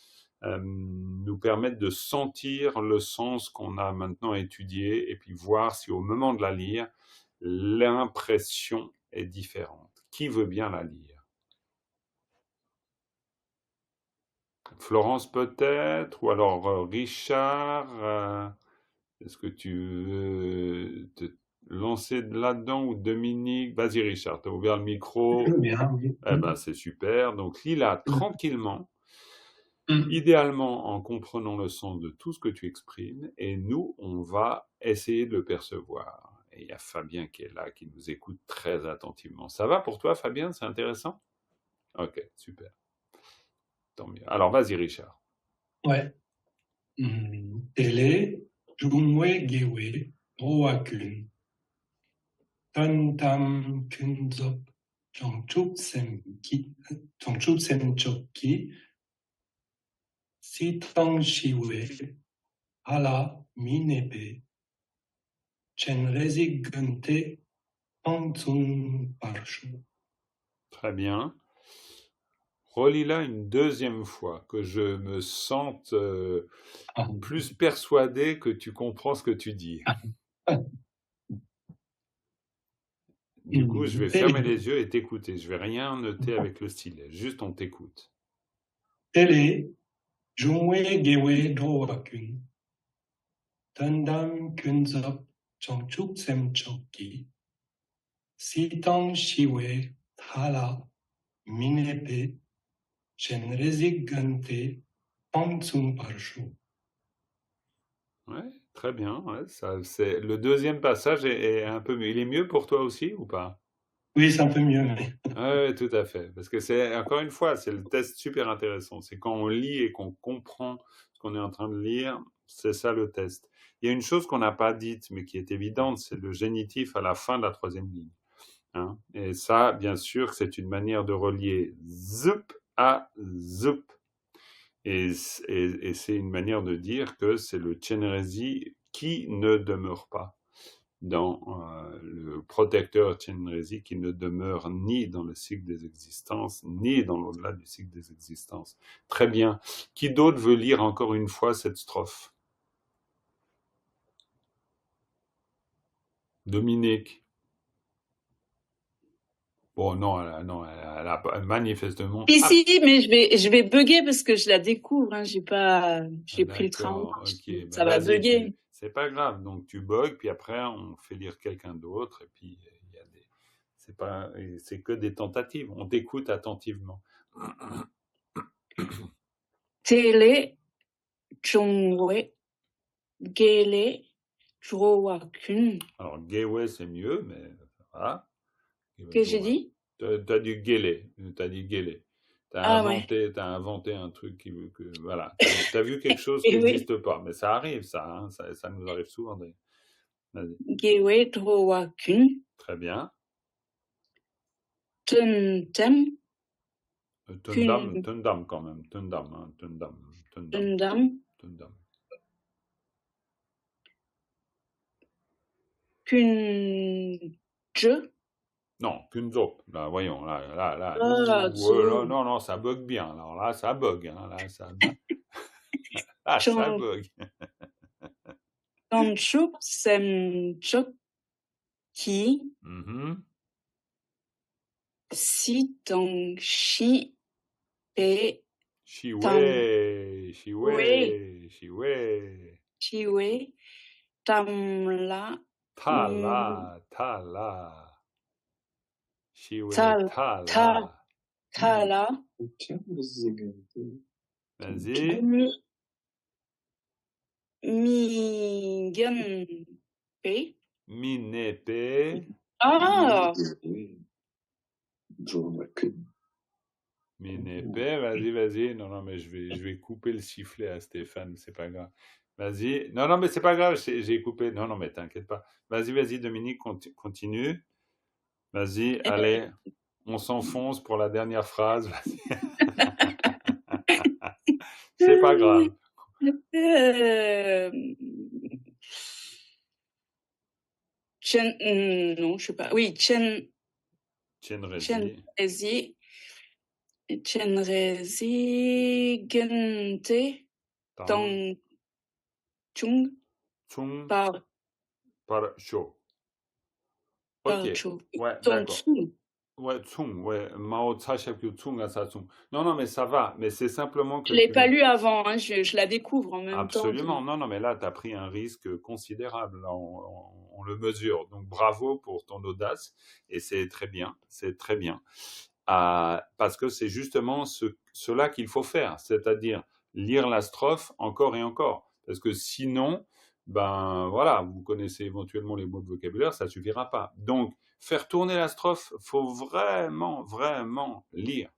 nous permettre de sentir le sens qu'on a maintenant étudié et puis voir si au moment de la lire, l'impression est différente. Qui veut bien la lire? Florence peut-être, ou alors Richard, est-ce que tu veux te lancer là-dedans, ou Dominique? Vas-y Richard, tu as ouvert le micro. Bien, oui. Eh ben, c'est super, donc lis-la tranquillement. Idéalement en comprenant le sens de tout ce que tu exprimes, et nous, on va essayer de le percevoir. Et il y a Fabien qui est là, qui nous écoute très attentivement. Ça va pour toi, Fabien? C'est intéressant? Ok, super. Tant mieux. Alors, vas-y, Richard. Ouais. Tele, jungwe gewe, roakun. Tantam kunzop, jangchuk sem chokki. Sitang shiwe, hala minepe, chen resigante, pantsun parshu. Très bien. Relis-la une deuxième fois, que je me sente plus persuadé que tu comprends ce que tu dis. Du coup, je vais fermer les yeux et t'écouter. Je vais rien noter avec le stylet. Juste, on t'écoute. Tele, Jungwe gewe drowakun. Tundam kunzop chongchuk sem choki. Sitan shiwe thala minepe chenrezi gante pansum parshu. Ouais, très bien. Ouais, c'est le deuxième passage est un peu mieux. Il est mieux pour toi aussi ou pas? Oui, c'est un peu mieux. Mais... Oui, tout à fait. Parce que c'est, encore une fois, c'est le test super intéressant. C'est quand on lit et qu'on comprend ce qu'on est en train de lire, c'est ça le test. Il y a une chose qu'on n'a pas dite, mais qui est évidente, c'est le génitif à la fin de la troisième ligne. Hein. Et ça, bien sûr, c'est une manière de relier zup à zup. Et c'est une manière de dire que c'est le Chenrezi qui ne demeure pas dans le protecteur Chenrezi, qui ne demeure ni dans le cycle des existences, ni dans l'au-delà du cycle des existences. Très bien. Qui d'autre veut lire encore une fois cette strophe? Dominique. Bon, non, elle a manifestement... Si, mais je vais bugger parce que je la découvre, hein. J'ai pris le train. Okay. Ça va bugger. C'est pas grave. Donc, tu bugs, puis après, on fait lire quelqu'un d'autre, et puis, c'est que des tentatives. On t'écoute attentivement. Tele, Chongwe, Gele, Drowakun. Alors, Gewe, c'est mieux, mais voilà. Qu'est-ce que j'ai dit? T'as dit Gele. T'as dit Gele. T'as inventé un truc voilà. T'as vu quelque chose qui n'existe pas. Mais ça arrive, ça nous arrive souvent. Vas-y. Gewe, Drowakun. Très bien. Tundam quand même. Tundam. Kunje. Non, kunzop. Là, voyons, là. Non, ça bug bien. Alors là, ça bug. Hein, là, ça bug. Chongchuk sem choki. Si tong shi pe Shiwe tamla Tala. Shiwe tala. Vas-y. Minepe. Ah. Minepe, vas-y. Non, mais je vais couper le sifflet à Stéphane, c'est pas grave. Vas-y. Non, mais c'est pas grave, j'ai coupé. Non, mais t'inquiète pas. Vas-y, Dominique, continue. Vas-y, allez, on s'enfonce pour la dernière phrase. C'est pas grave. Non, je sais pas. Oui, Chenrezi gente Tong Chung par Cho. Ok. Ouais, d'accord. Ouais, Tsung, ouais. Mao Tsashapyu Tsung à sa Tsung. Non, mais ça va. Mais c'est simplement que. Je l'ai pas lu avant, hein, je la découvre en même temps. Absolument. Non, mais là, tu as pris un risque considérable. Là, on le mesure. Donc, bravo pour ton audace. Et c'est très bien. Parce que c'est justement cela qu'il faut faire. C'est-à-dire lire la strophe encore et encore. Parce que sinon, voilà, vous connaissez éventuellement les mots de vocabulaire, ça suffira pas. Donc, faire tourner la strophe, faut vraiment, vraiment lire.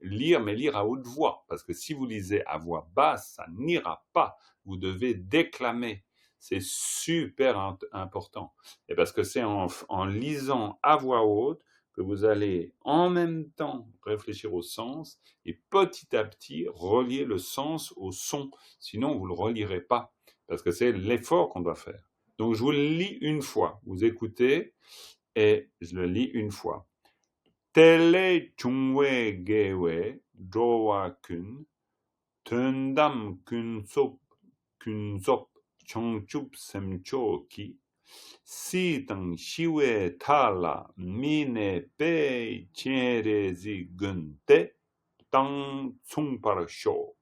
Lire, mais lire à haute voix. Parce que si vous lisez à voix basse, ça n'ira pas. Vous devez déclamer. C'est super important. Et parce que c'est en lisant à voix haute que vous allez en même temps réfléchir au sens et petit à petit relier le sens au son. Sinon, vous ne le relirez pas. Parce que c'est l'effort qu'on doit faire. Donc, je vous le lis une fois. Vous écoutez et je le lis une fois. Tele chungwe gewe drowa kun tundam kunsop chongchup semcho ki si tang shiwe tala mine pe chenrezi gunte tang tsung parasho.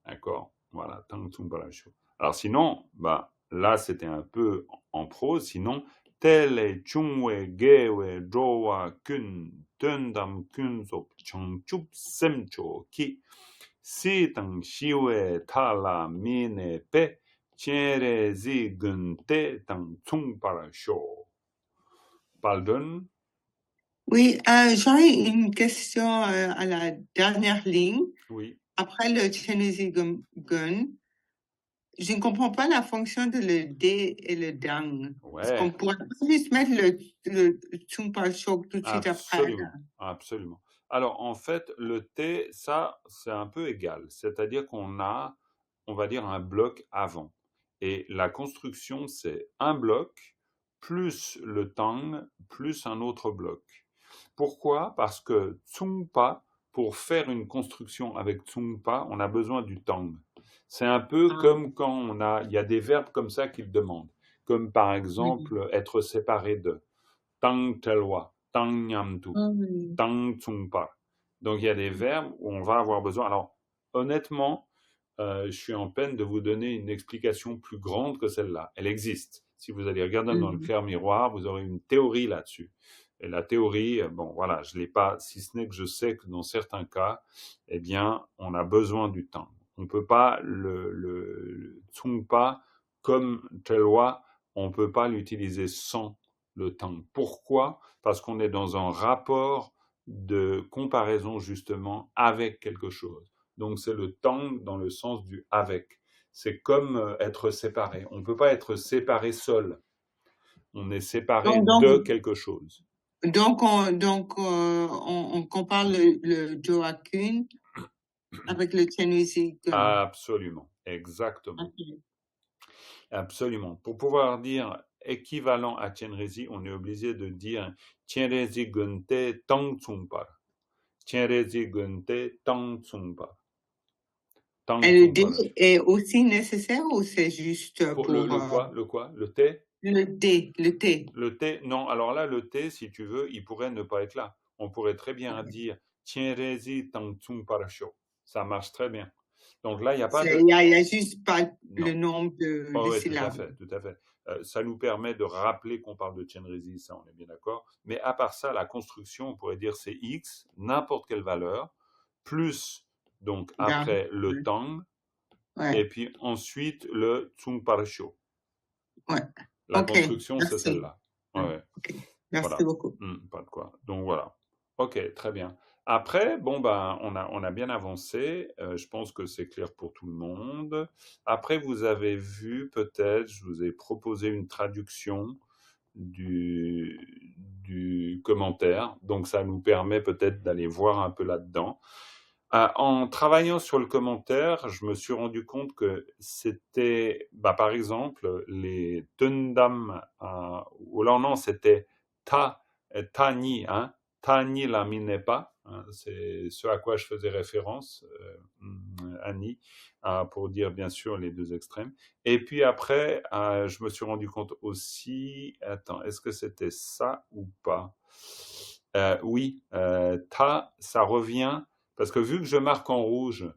D'accord? Voilà, tang tsung parasho. Alors sinon, bah, là, c'était un peu en prose. Sinon, tele chungwe gewe jowa kun tundam kunsop changchup semcho ki si tang shiwe tala mine pe chere zi gunte tang tsung parasho. Pardon? Oui, j'aurais une question à la dernière ligne. Oui. Après le Chinese gun, je ne comprends pas la fonction de le D et le dang. Est-ce qu'on Ouais, pourrait pas juste mettre le Tsung Par Shok tout de suite après? absolument, absolument. Alors, en fait, le T, ça, c'est un peu égal. C'est-à-dire qu'on a, on va dire, un bloc avant. Et la construction, c'est un bloc plus le tang plus un autre bloc. Pourquoi? Parce que tsungpa, pour faire une construction avec tsungpa, on a besoin du tang. C'est un peu comme quand il y a des verbes comme ça qu'ils demandent. Comme par exemple, être séparé de. Tang telwa, tang nyamtu, tang tsungpa. Donc il y a des verbes où on va avoir besoin. Alors honnêtement, je suis en peine de vous donner une explication plus grande que celle-là. Elle existe. Si vous allez regarder dans le clair miroir, vous aurez une théorie là-dessus. Et la théorie, bon voilà, je l'ai pas, si ce n'est que je sais que dans certains cas, eh bien, on a besoin du temps. On peut pas le tsungpa comme telwa, on peut pas l'utiliser sans le temps. Pourquoi? Parce qu'on est dans un rapport de comparaison justement avec quelque chose. Donc c'est le temps dans le sens du avec. C'est comme être séparé. On ne peut pas être séparé seul. On est séparé de quelque chose. Donc on compare le Joakun avec le Chinese gun. Absolument, exactement. Okay. Absolument. Pour pouvoir dire équivalent à Tienrezi, on est obligé de dire Tienrezi gunte tang tsungpa. Tienrezi gunte tang tsungpa. Et le D est aussi nécessaire ou c'est juste pour le quoi? Le T? Le D, le T. Le T, non. Alors là, le T, si tu veux, il pourrait ne pas être là. On pourrait très bien dire Tienrezi tang tsung parasho. Ça marche très bien. Donc là, il n'y a pas de... Il n'y a juste pas le nombre de syllabes. Tout à fait. Ça nous permet de rappeler qu'on parle de Tienrezi, ça, on est bien d'accord. Mais à part ça, la construction, on pourrait dire c'est X, n'importe quelle valeur, plus, donc, après le tang, et puis ensuite le tsung parasho. Ouais. La construction, c'est celle-là. Ouais. Okay. Merci beaucoup. Pas de quoi. Donc voilà. Ok, très bien. Après, bon ben, on a bien avancé. Je pense que c'est clair pour tout le monde. Après, vous avez vu peut-être, je vous ai proposé une traduction du commentaire. Donc ça nous permet peut-être d'aller voir un peu là-dedans. En travaillant sur le commentaire, je me suis rendu compte que c'était, par exemple, les tundam, ou alors non, c'était tani, hein, tani la minepa, hein, c'est ce à quoi je faisais référence, ani, pour dire bien sûr les deux extrêmes. Et puis après, je me suis rendu compte aussi, attends, est-ce que c'était ça ou pas? Oui, ta, ça revient. Parce que vu que je marque en rouge,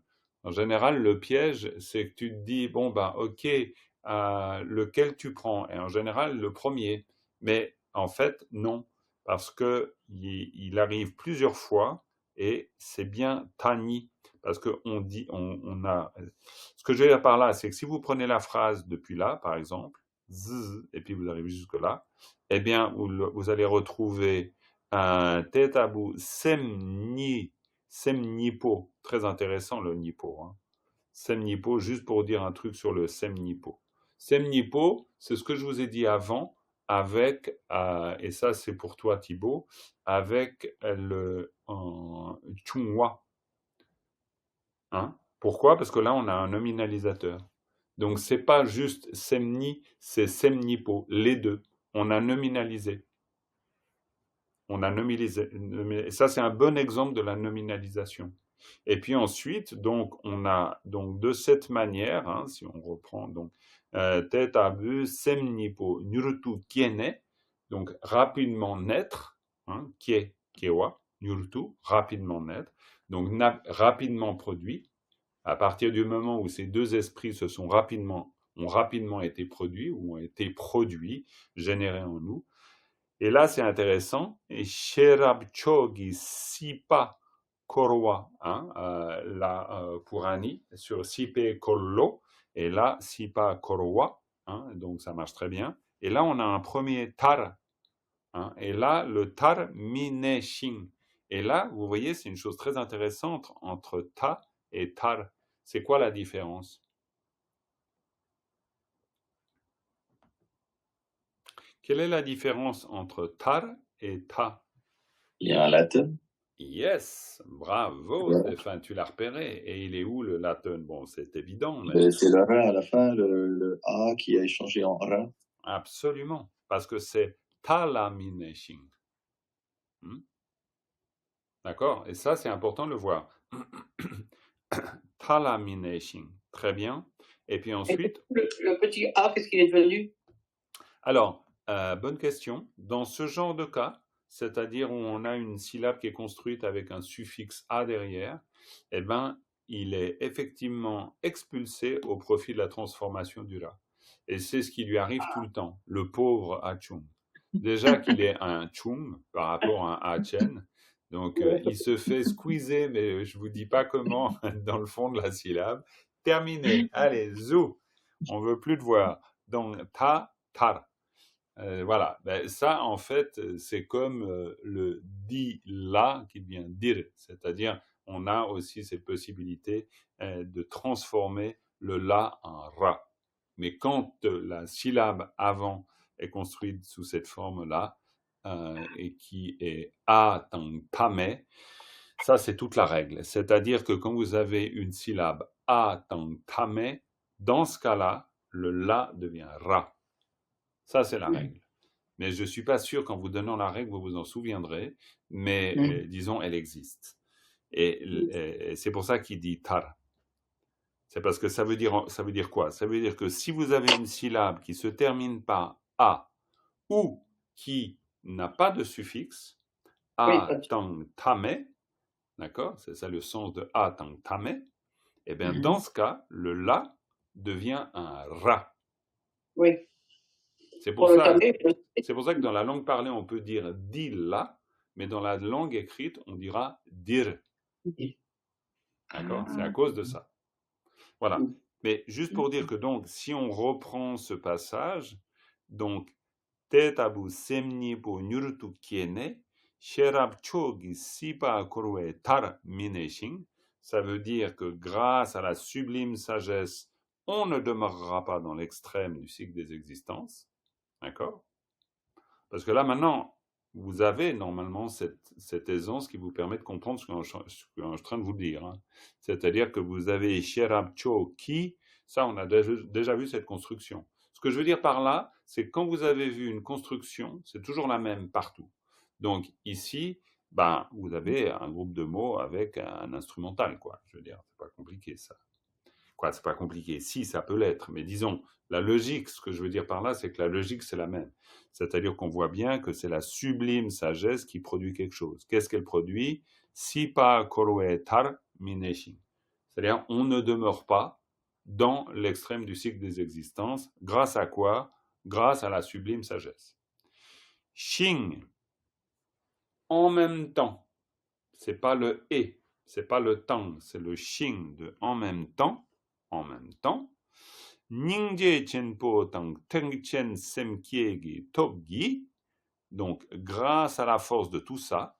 en général, le piège, c'est que tu te dis, bon, ok, lequel tu prends? Et en général, le premier. Mais en fait, non. Parce que il arrive plusieurs fois et c'est bien tani. Parce qu'on dit, on a. Ce que je veux dire par là, c'est que si vous prenez la phrase depuis là, par exemple, zzz, et puis vous arrivez jusque-là, eh bien, vous allez retrouver un tetabu semni. Semnipo, très intéressant le Nipo. Hein. Semnipo, juste pour dire un truc sur le Semnipo. Semnipo, c'est ce que je vous ai dit avant, avec, et ça c'est pour toi Thibaut, avec le Chungwa. Hein? Pourquoi? Parce que là on a un nominalisateur. Donc c'est pas juste Semni, c'est Semnipo, les deux. On a nominalisé. On a nominalisé. Ça, c'est un bon exemple de la nominalisation. Et puis ensuite, donc, on a donc de cette manière, hein, si on reprend donc tetabu semnipo nyurtu kiene, donc rapidement naître, hein, kiewa, nyurtu, rapidement naître, donc rapidement produit, À partir du moment où ces deux esprits ont rapidement été produits, ou ont été produits, générés en nous. Et là, c'est intéressant. Et Sherabchogi Sipa Korwa, pour Annie, sur Sipe Kollo, et là, Sipa Korwa, donc ça marche très bien. Et là, on a un premier tar, et là, le tar mineshin. Et là, vous voyez, c'est une chose très intéressante entre ta et tar. C'est quoi la différence? Quelle est la différence entre tar et ta? Il y a un latin. Yes, bravo Ouais. Stéphane, tu l'as repéré. Et il est où le latin? Bon, c'est évident. C'est le rein à la fin, le A qui a échangé en rein. Absolument, parce que c'est talamination. D'accord? Et ça, c'est important de le voir. Talamination. Très bien. Et puis ensuite... Le petit A, qu'est-ce qu'il est devenu? Alors, bonne question. Dans ce genre de cas, c'est-à-dire où on a une syllabe qui est construite avec un suffixe A derrière, eh ben, il est effectivement expulsé au profit de la transformation du Ra. Et c'est ce qui lui arrive tout le temps, le pauvre Achung. Déjà qu'il est un Chung par rapport à un Achen, donc il se fait squeezer, mais je vous dis pas comment, dans le fond de la syllabe. Terminé, allez, zou, on veut plus te voir. Donc, ta, tar. Voilà, ben, ça en fait, c'est comme le di la qui devient dir, c'est-à-dire on a aussi cette possibilité de transformer le la en ra. Mais quand la syllabe avant est construite sous cette forme-là, et qui est a tang tame, ça c'est toute la règle. C'est-à-dire que quand vous avez une syllabe a tang tame, dans ce cas-là, le la devient ra. Ça, c'est la règle. Mais je ne suis pas sûr qu'en vous donnant la règle, vous vous en souviendrez, mais disons, elle existe. Et c'est pour ça qu'il dit tar. C'est parce que ça veut dire quoi? Ça veut dire que si vous avez une syllabe qui se termine par a ou qui n'a pas de suffixe, a tang tame, d'accord? C'est ça le sens de a tang tame. Eh bien, dans ce cas, le la devient un ra. Oui. C'est pour ça que dans la langue parlée, on peut dire dilla, mais dans la langue écrite, on dira dir. D'accord? C'est à cause de ça. Voilà. Mais juste pour dire que donc, si on reprend ce passage, donc, tetabu semni po nyurtu kiene, sherab chogi sipa korwe tar mineshin, ça veut dire que grâce à la sublime sagesse, on ne demeurera pas dans l'extrême du cycle des existences. D'accord? Parce que là, maintenant, vous avez normalement cette aisance qui vous permet de comprendre ce que je suis en train de vous dire. C'est-à-dire que vous avez Sherabcho ki, ça, on a déjà vu cette construction. Ce que je veux dire par là, c'est que quand vous avez vu une construction, c'est toujours la même partout. Donc ici, vous avez un groupe de mots avec un instrumental, quoi. Je veux dire, c'est pas compliqué ça. Quoi, c'est pas compliqué. Si, ça peut l'être, mais disons, la logique, ce que je veux dire par là, c'est que la logique, c'est la même. C'est-à-dire qu'on voit bien que c'est la sublime sagesse qui produit quelque chose. Qu'est-ce qu'elle produit? Sipa korwe tar mineshin. C'est-à-dire, on ne demeure pas dans l'extrême du cycle des existences. Grâce à quoi? Grâce à la sublime sagesse. Shing, en même temps. C'est pas le et, c'est pas le temps, c'est le shing de en même temps. En même temps, Ningje Chenpo Tang Tengchen Semkiegi Toggi, donc grâce à la force de tout ça,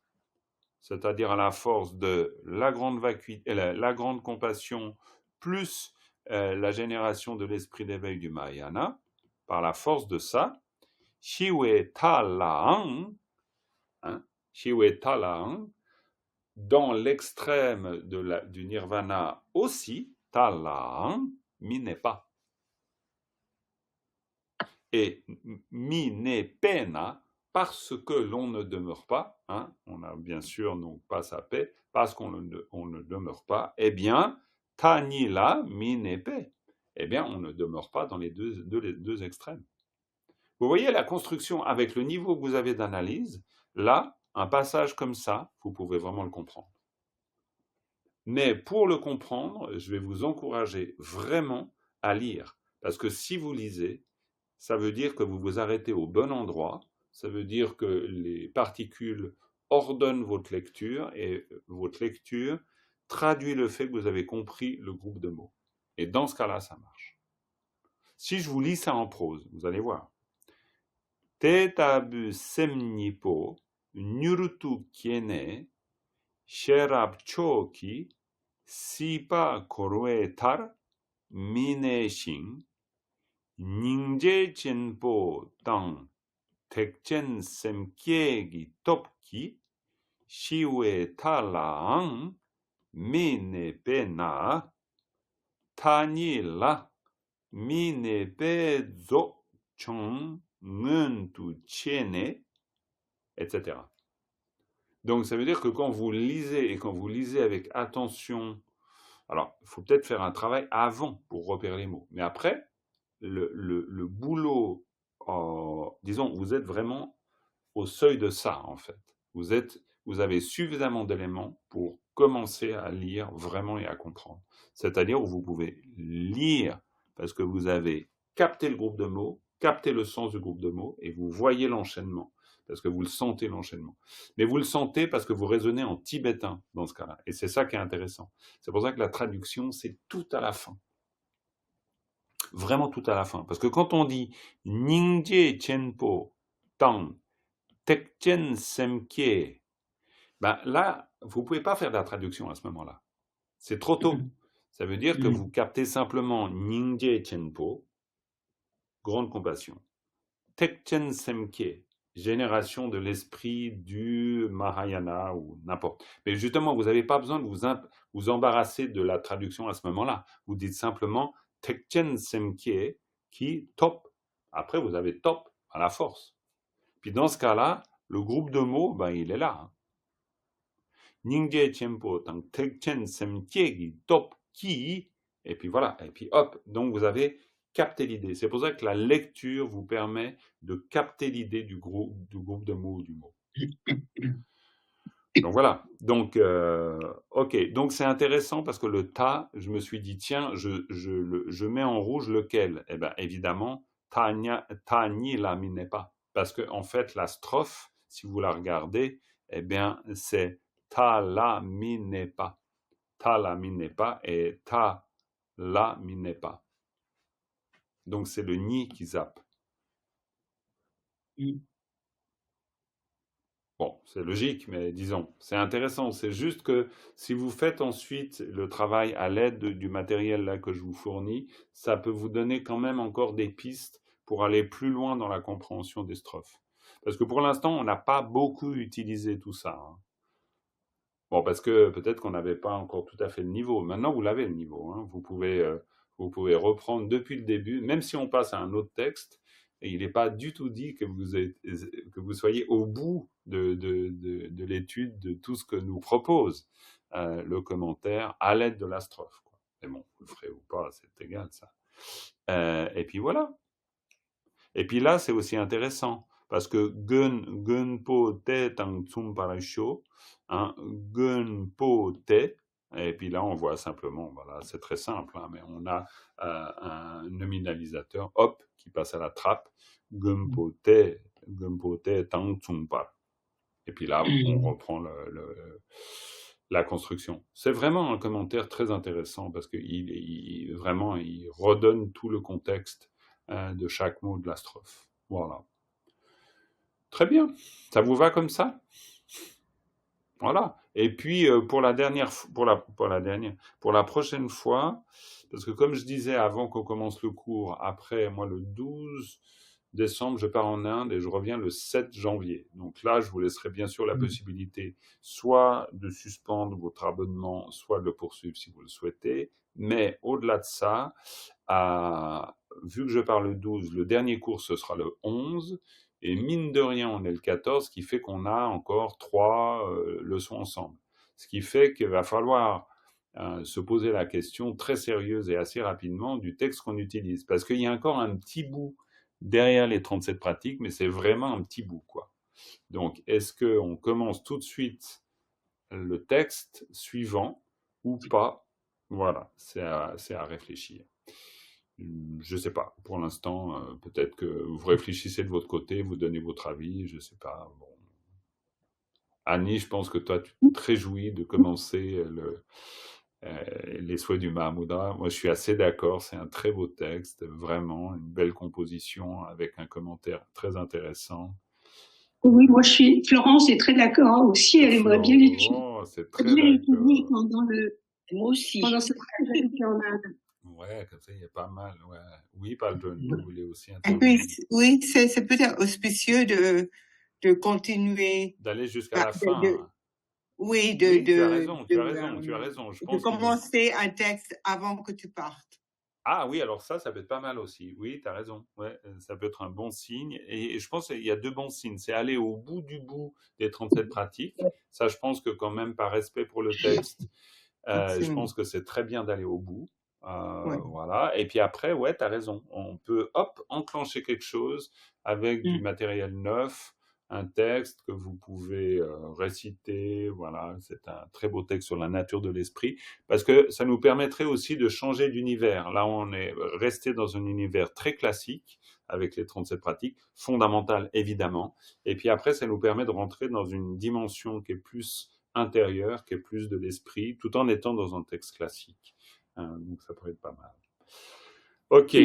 c'est-à-dire à la force de la grande vacuité, la grande compassion, plus la génération de l'esprit d'éveil du Mahayana, par la force de ça, Shiwe Talaang, Shiwe Talaang, dans l'extrême du nirvana aussi, Talaang, mi n'est pas. Et mi n'est pena, parce que l'on ne demeure pas, on a bien sûr donc pas sa paix, parce qu'on ne demeure pas, eh bien, tanila mi n'est paix. Eh bien, on ne demeure pas dans les deux extrêmes. Vous voyez la construction avec le niveau que vous avez d'analyse, là, un passage comme ça, vous pouvez vraiment le comprendre. Mais pour le comprendre, je vais vous encourager vraiment à lire. Parce que si vous lisez, ça veut dire que vous vous arrêtez au bon endroit. Ça veut dire que les particules ordonnent votre lecture et votre lecture traduit le fait que vous avez compris le groupe de mots. Et dans ce cas-là, ça marche. Si je vous lis ça en prose, vous allez voir. Te tabu semnipo nyurutu kiene sherab choki sipa korue tar mine shin 닝제 진보 땅 택젠 셈키에기 톱기 시웨 탈랑 미네베나 타니라 미네베조 청문두 치에네 etc. Donc ça veut dire que quand vous lisez et quand vous lisez avec attention, alors il faut peut-être faire un travail avant pour repérer les mots, mais après le boulot, disons, vous êtes vraiment au seuil de ça, en fait. Vous avez suffisamment d'éléments pour commencer à lire vraiment et à comprendre. C'est-à-dire que vous pouvez lire parce que vous avez capté le groupe de mots, capté le sens du groupe de mots, et vous voyez l'enchaînement, parce que vous le sentez, l'enchaînement. Mais vous le sentez parce que vous raisonnez en tibétain dans ce cas-là. Et c'est ça qui est intéressant. C'est pour ça que la traduction, c'est tout à la fin. Vraiment tout à la fin. Parce que quand on dit Ningje Chenpo Tang Tekchen Semkie, ben là, vous pouvez pas faire de la traduction à ce moment-là. C'est trop tôt. Ça veut dire que vous captez simplement Ningje Chenpo, grande compassion. Tekchen Semkie, génération de l'esprit du Mahayana ou n'importe. Mais justement, vous n'avez pas besoin de vous embarrasser de la traduction à ce moment-là. Vous dites simplement Tekchen Semkie qui top. Après, vous avez top à la force. Puis dans ce cas-là, le groupe de mots, ben, il est là. Ningje Chenpo Tang Tekchen Semkie qui top qui. Et puis voilà. Et puis hop. Donc vous avez capté l'idée. C'est pour ça que la lecture vous permet de capter l'idée du groupe de mots ou du mot. Donc voilà. Donc, ok. Donc c'est intéressant parce que le ta, je me suis dit, tiens, je mets en rouge lequel? Eh bien, évidemment, ta ni la mi n'est pas. Parce que, en fait, la strophe, si vous la regardez, eh bien, c'est ta la mi n'est pas. Ta la mi n'est pas et ta la mi n'est pas. Donc c'est le ni qui zappe. Bon, c'est logique, mais disons, c'est intéressant. C'est juste que si vous faites ensuite le travail à l'aide du matériel là que je vous fournis, ça peut vous donner quand même encore des pistes pour aller plus loin dans la compréhension des strophes. Parce que pour l'instant, on n'a pas beaucoup utilisé tout ça. Hein. Bon, parce que peut-être qu'on n'avait pas encore tout à fait le niveau. Maintenant, vous l'avez le niveau. Hein. Vous pouvez reprendre depuis le début, même si on passe à un autre texte. Et il n'est pas du tout dit que vous soyez au bout de l'étude de tout ce que nous propose le commentaire à l'aide de la strophe. Quoi. Mais bon, vous le ferez ou pas, c'est égal ça. Et puis voilà. Et puis là, c'est aussi intéressant parce que gun po te tang tsum parasho, gun po te. Et puis là, on voit simplement, voilà, c'est très simple, hein, mais on a un nominalisateur, hop, qui passe à la trappe, gumpote tang tsumpa. Et puis là, on reprend la construction. C'est vraiment un commentaire très intéressant parce qu'il vraiment, il redonne tout le contexte de chaque mot de la strophe. Voilà. Très bien. Ça vous va comme ça ? Voilà. Et puis pour la prochaine fois, parce que comme je disais avant qu'on commence le cours, après moi le 12 décembre, je pars en Inde et je reviens le 7 janvier. Donc là, je vous laisserai bien sûr la possibilité soit de suspendre votre abonnement, soit de le poursuivre si vous le souhaitez. Mais au-delà de ça, vu que je pars le 12, le dernier cours ce sera le 11. Et mine de rien, on est le 14, ce qui fait qu'on a encore 3 leçons ensemble. Ce qui fait qu'il va falloir se poser la question très sérieuse et assez rapidement du texte qu'on utilise. Parce qu'il y a encore un petit bout derrière les 37 pratiques, mais c'est vraiment un petit bout, quoi. Donc, est-ce qu'on commence tout de suite le texte suivant ou pas. Voilà, c'est à réfléchir. Je sais pas. Pour l'instant, peut-être que vous réfléchissez de votre côté, vous donnez votre avis, je sais pas. Bon. Annie, je pense que toi, tu te réjouis de commencer les souhaits du Mahamudra. Moi, je suis assez d'accord. C'est un très beau texte, vraiment une belle composition avec un commentaire très intéressant. Oui, moi Florence est très d'accord aussi. Elle aimerait bien Florence, c'est très étudier d'accord. Moi aussi. pendant ce voyage avec en Inde. Ouais, comme ça, il y a pas mal. Ouais. Oui, Paul-John, vous voulez aussi Et puis, intervenir. oui, c'est peut-être auspicieux de continuer, D'aller jusqu'à bah, la fin. oui, Oui, tu as raison, tu as raison, tu as raison. Je de pense qu'il faut- commencer un texte avant que tu partes. Ah oui, alors ça peut être pas mal aussi. Oui, tu as raison. Ouais, ça peut être un bon signe. Et je pense qu'il y a deux bons signes. C'est aller au bout du bout des 37 pratiques. Ça, je pense que quand même, par respect pour le texte, je Absolument. pense que c'est très bien d'aller au bout. Ouais. Voilà. Et puis après, ouais, tu as raison. On peut, hop, enclencher quelque chose avec du matériel neuf, un texte que vous pouvez réciter. Voilà, c'est un très beau texte sur la nature de l'esprit, parce que ça nous permettrait aussi de changer d'univers. Là, on est resté dans un univers très classique, avec les 37 pratiques, fondamentales évidemment. Et puis après, ça nous permet de rentrer dans une dimension qui est plus intérieure, qui est plus de l'esprit, tout en étant dans un texte classique. Donc ça pourrait être pas mal. Ok,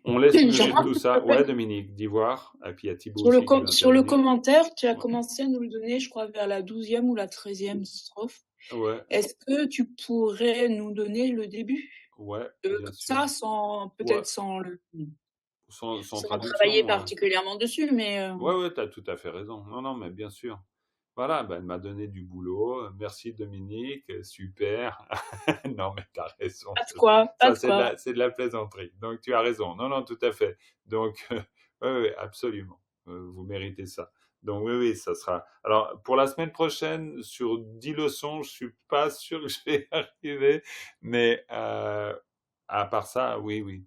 on laisse mûrir tout ça. Ouais, Dominique, d'Ivoire. Et puis il y a Thibaut Sur le, aussi qui veut sur le intervenir. commentaire, tu as commencé à nous le donner, je crois, vers la 12e ou la 13e strophe. Ouais, Est-ce que tu pourrais nous donner le début ouais, comme bien sûr. ça, peut-être sans Sans sans traduction. travailler particulièrement dessus, mais Ouais, tu as tout à fait raison. Non, mais bien sûr. Voilà, ben, elle m'a donné du boulot. Merci Dominique, super. Non, mais tu as raison. pas de quoi, pas Ça, de quoi. c'est de la plaisanterie. Donc, tu as raison. Non, tout à fait. Donc, oui, absolument. Vous méritez ça. Donc, oui, ça sera. Alors, pour la semaine prochaine, sur 10 leçons, je suis pas sûr que je vais arriver. Mais à part ça, oui.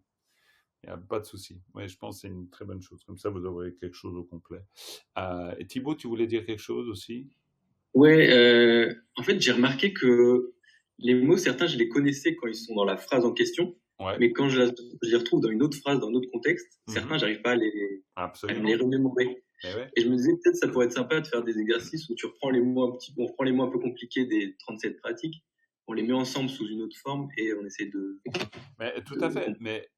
Il n'y a pas de souci. Ouais, je pense que c'est une très bonne chose. Comme ça, vous aurez quelque chose au complet. Et Thibaut, tu voulais dire quelque chose aussi? Ouais, en fait, j'ai remarqué que les mots, certains, je les connaissais quand ils sont dans la phrase en question, Ouais. mais quand je les retrouve dans une autre phrase, dans un autre contexte, certains, j'arrive pas à me les Absolument. remémorer. Mais ouais. Et je me disais, peut-être, ça pourrait être sympa de faire des exercices où tu reprends les mots on reprend les mots un peu compliqués des 37 pratiques, on les met ensemble sous une autre forme et on essaie de... Mais tout à fait. Mais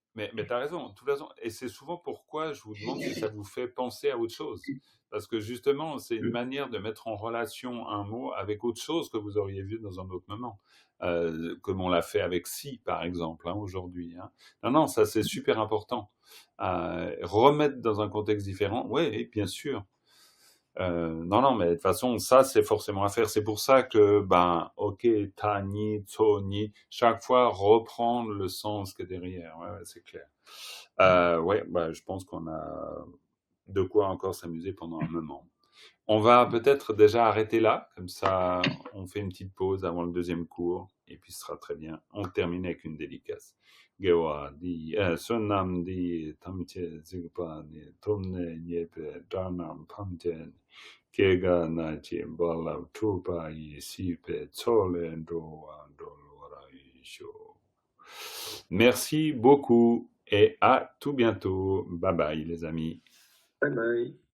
tu as raison, toute raison. Et c'est souvent pourquoi je vous demande si ça vous fait penser à autre chose. Parce que justement, c'est une manière de mettre en relation un mot avec autre chose que vous auriez vu dans un autre moment. Comme on l'a fait avec si, par exemple, aujourd'hui. Non, ça c'est super important. Remettre dans un contexte différent, oui, bien sûr. Non, mais de toute façon, ça, c'est forcément à faire. C'est pour ça que, ok, tani, toni, chaque fois reprendre le sens qui est derrière. Ouais, c'est clair. Je pense qu'on a de quoi encore s'amuser pendant un moment. On va peut-être déjà arrêter là, comme ça, on fait une petite pause avant le deuxième cours, et puis ce sera très bien. On termine avec une dédicace. Gewa di sonam di tamche zigpa ni tomne nyepe danam pamten kega nache bala tupa yi sipe tsole ndo andolora isho. Merci beaucoup et à tout bientôt. Bye bye les amis. Bye bye.